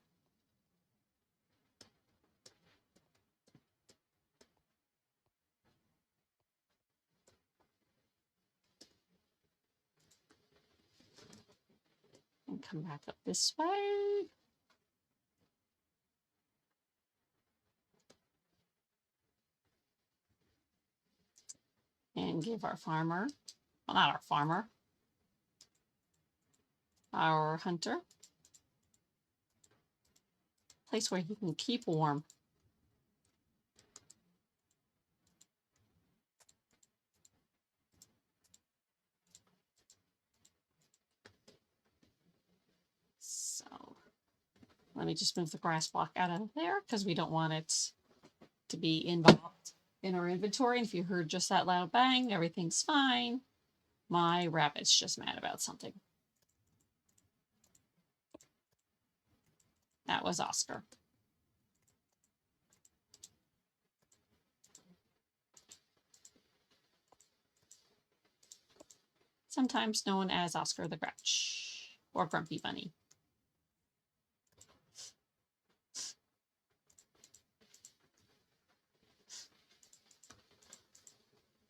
And come back up this way. And give our farmer, well, not our farmer, our hunter, a place where he can keep warm. So let me just move the grass block out of there because we don't want it to be involved in our inventory. And if you heard just that loud bang, everything's fine. My rabbit's just mad about something. That was Oscar. Sometimes known as Oscar the Grouch or Grumpy Bunny.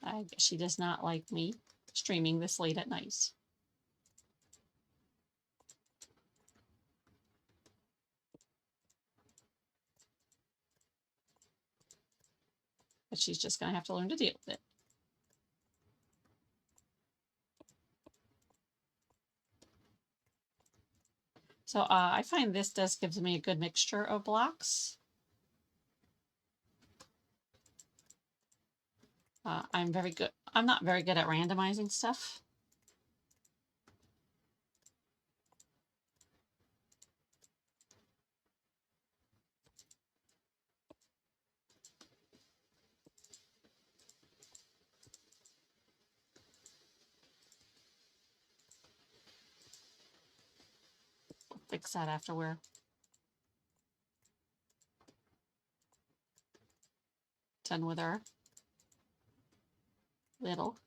I guess she does not like me streaming this late at night. But she's just going to have to learn to deal with it. So I find this desk gives me a good mixture of blocks. I'm very good. I'm not very good at randomizing stuff. We'll fix that after we're done with our little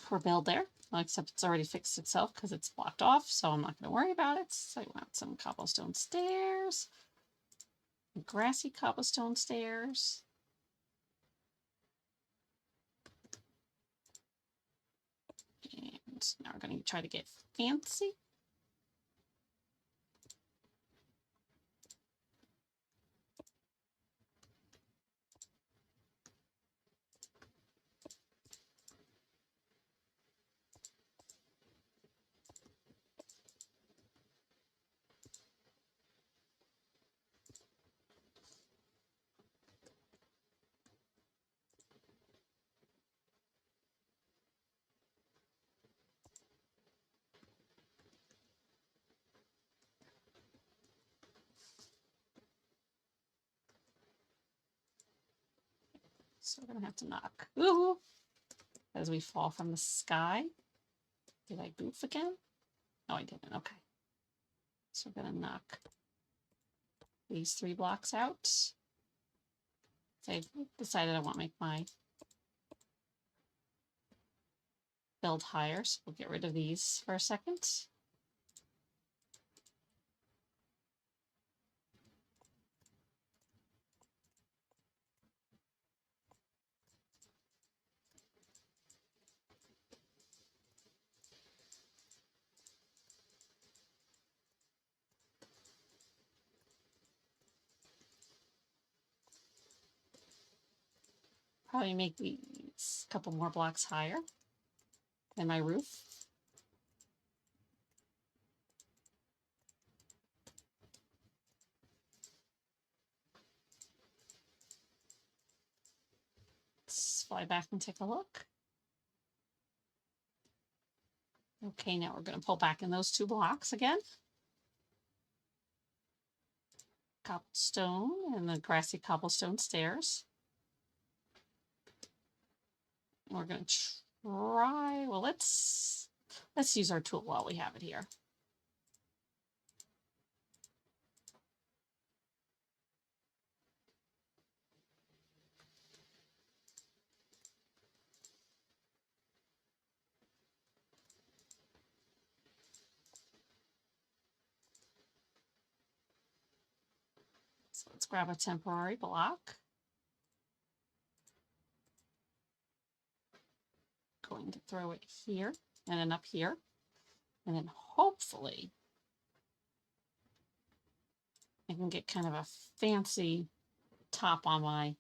for build there. Well, except it's already fixed itself because it's blocked off, so I'm not going to worry about it. So I want some cobblestone stairs, grassy cobblestone stairs. And now we're going to try to get fancy. So we're going to have to knock. Ooh! As we fall from the sky. Did I goof again? No, I didn't. Okay. So we're going to knock these 3 blocks out. So I've decided I want to make my build higher, so we'll get rid of these for a second. Probably make these a couple more blocks higher than my roof. fly back and take a look. Okay, now we're going to pull back in those 2 blocks again. Cobblestone and the grassy cobblestone stairs. And we're going to try, well, let's use our tool while we have it here. So let's grab a temporary block. Going to throw it here and then up here. And then hopefully I can get kind of a fancy top on my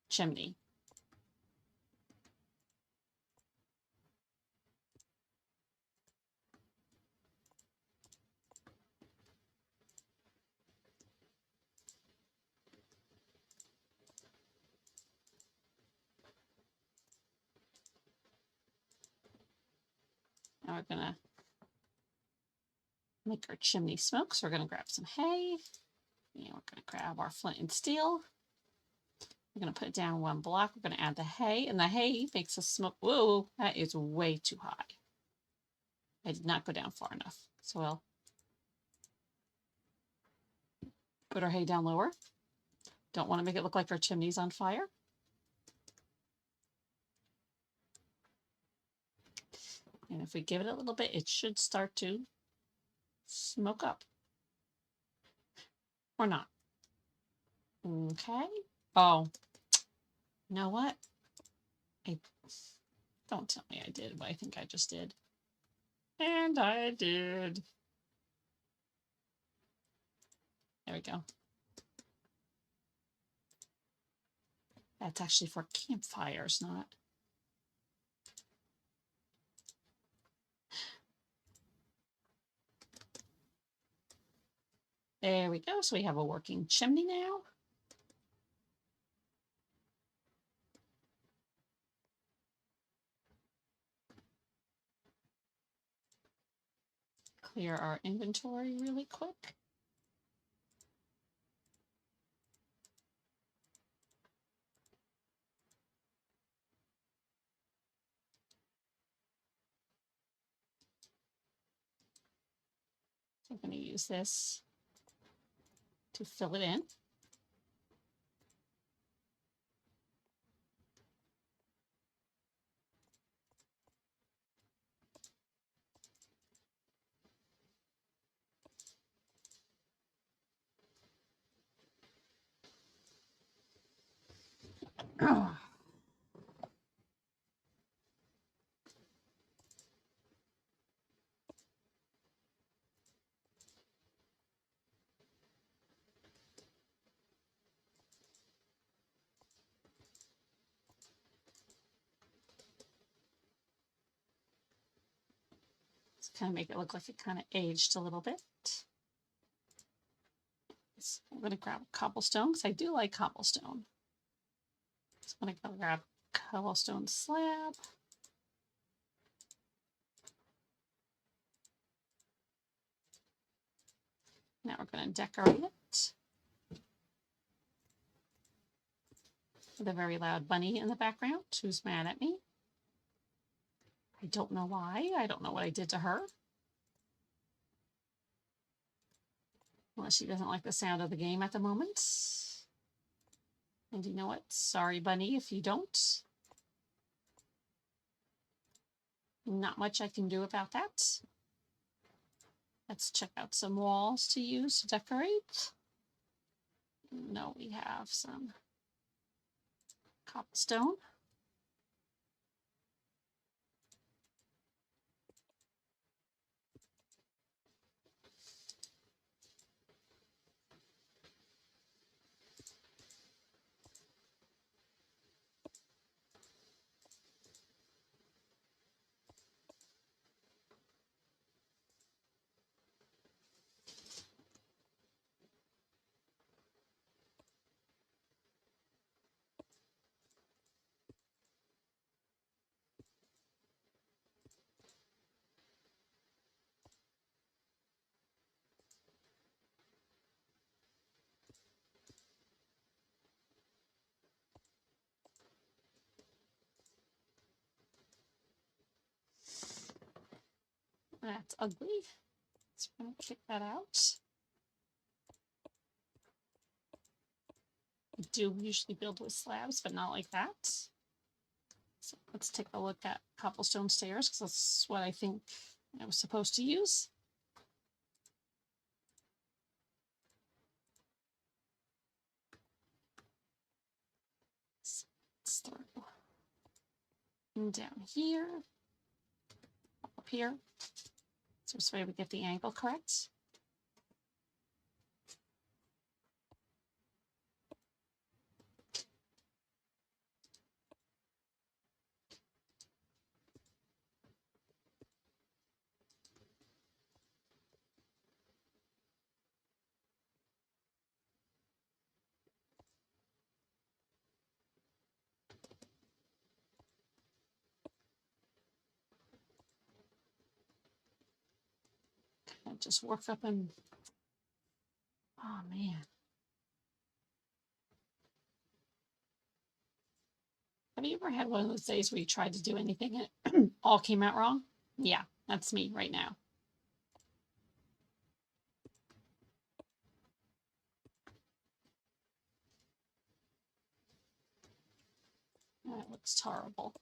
chimney. Now we're going to make our chimney smoke. So we're going to grab some hay. And we're going to grab our flint and steel. We're going to put down 1 block. We're going to add the hay. And the hay makes us smoke. Whoa, that is way too high. I did not go down far enough. So we'll put our hay down lower. Don't want to make it look like our chimney's on fire. And if we give it a little bit, it should start to smoke up. Or not. Okay. Oh, you know what? Don't tell me I did what I think I just did. And I did. There we go. That's actually for campfires, not. There we go. So we have a working chimney now. Clear our inventory really quick. So I'm going to use this to fill it in. Oh. Kind of make it look like it kind of aged a little bit. So I'm going to grab cobblestone because I do like cobblestone. So I'm going to grab cobblestone slab. Now we're going to decorate it with a very loud bunny in the background who's mad at me. I don't know why. I don't know what I did to her. Unless she doesn't like the sound of the game at the moment. And you know what? Sorry, bunny, if you don't. Not much I can do about that. Let's check out some walls to use to decorate. No, we have some cobblestone. That's ugly. So we're going to kick that out. I do usually build with slabs, but not like that. So let's take a look at cobblestone stairs, because that's what I think I was supposed to use. Let's throw down here, up here. So this way we get the angle correct. And just work up and, oh man. Have you ever had one of those days where you tried to do anything and it all came out wrong? Yeah, that's me right now. That looks horrible.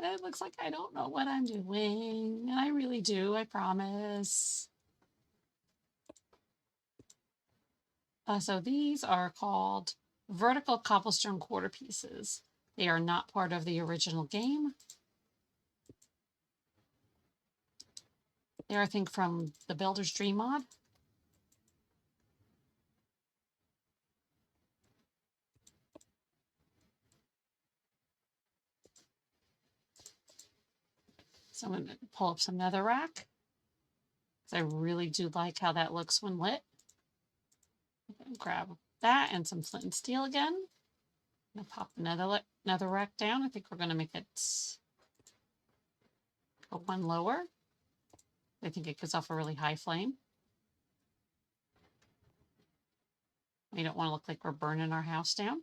It looks like I don't know what I'm doing. And I really do, I promise. So these are called vertical cobblestone quarter pieces. They are not part of the original game. They're, I think, from the Builder's Dream mod. So I'm going to pull up some netherrack, because I really do like how that looks when lit. Grab that and some flint and steel again. I'm going to pop the netherrack down. I think we're going to make it go one lower. I think it gives off a really high flame. We don't want to look like we're burning our house down.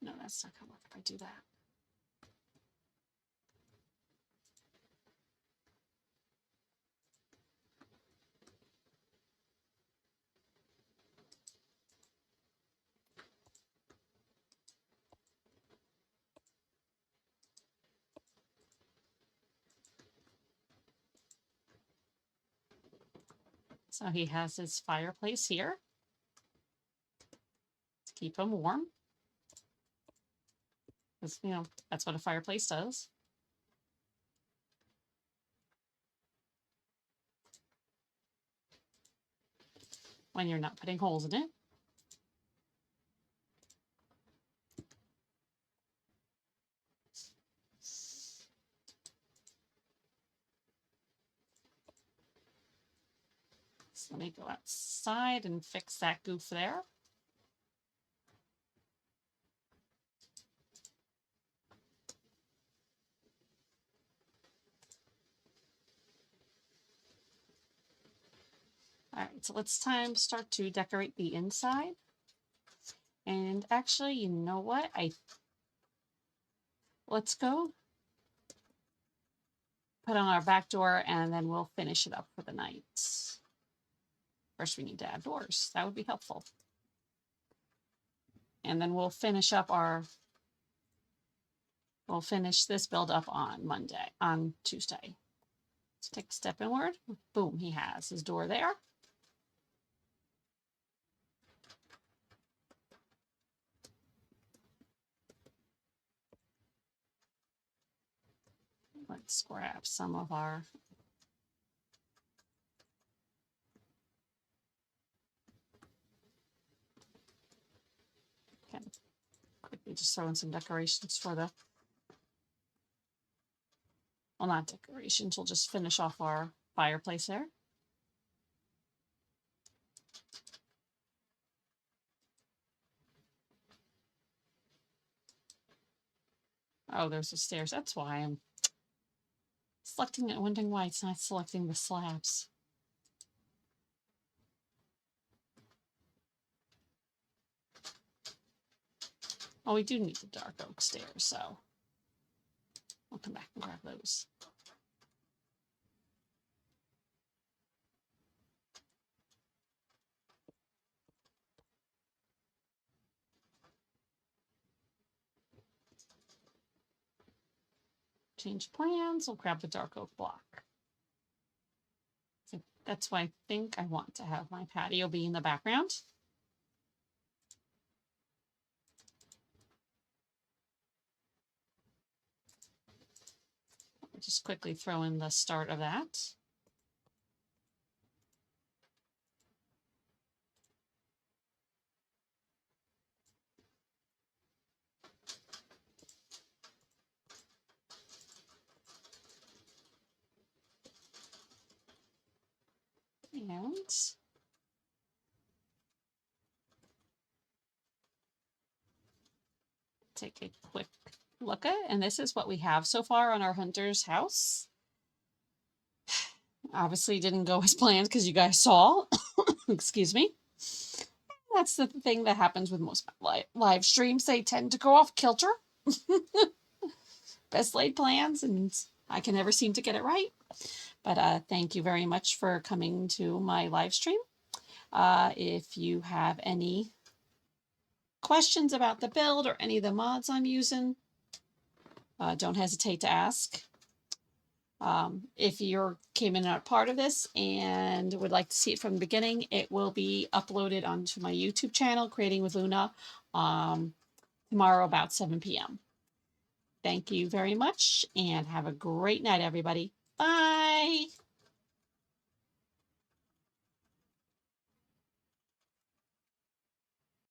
No, that's not going to work if I do that. So he has his fireplace here to keep him warm. Because, you know, that's what a fireplace does. When you're not putting holes in it. So let me go outside and fix that goof there. All right, so let's start to decorate the inside. And actually, you know what? Let's go put on our back door and then we'll finish it up for the night. First, we need to add doors. That would be helpful. And then we'll finish this build up on Tuesday. Let's take a step inward. Boom, he has his door there. Let's grab some of our We just throw in some decorations for the, well, not decorations. We'll just finish off our fireplace there. Oh, there's the stairs. That's why I'm selecting it, wondering why it's not selecting the slabs. Oh, we do need the dark oak stairs, so I'll come back and grab those. Change plans. We'll grab the dark oak block. So that's why I think I want to have my patio be in the background. I'll just quickly throw in the start of that. And take a quick look at it. And this is what we have so far on our hunter's house. Obviously didn't go as planned because you guys saw. Excuse me. That's the thing that happens with most live streams. They tend to go off kilter. Best laid plans, and I can never seem to get it right. But thank you very much for coming to my live stream. If you have any questions about the build or any of the mods I'm using, don't hesitate to ask. If you came in and out part of this and would like to see it from the beginning, it will be uploaded onto my YouTube channel, Creating with Luna, tomorrow about 7 p.m. Thank you very much and have a great night, everybody. Bye.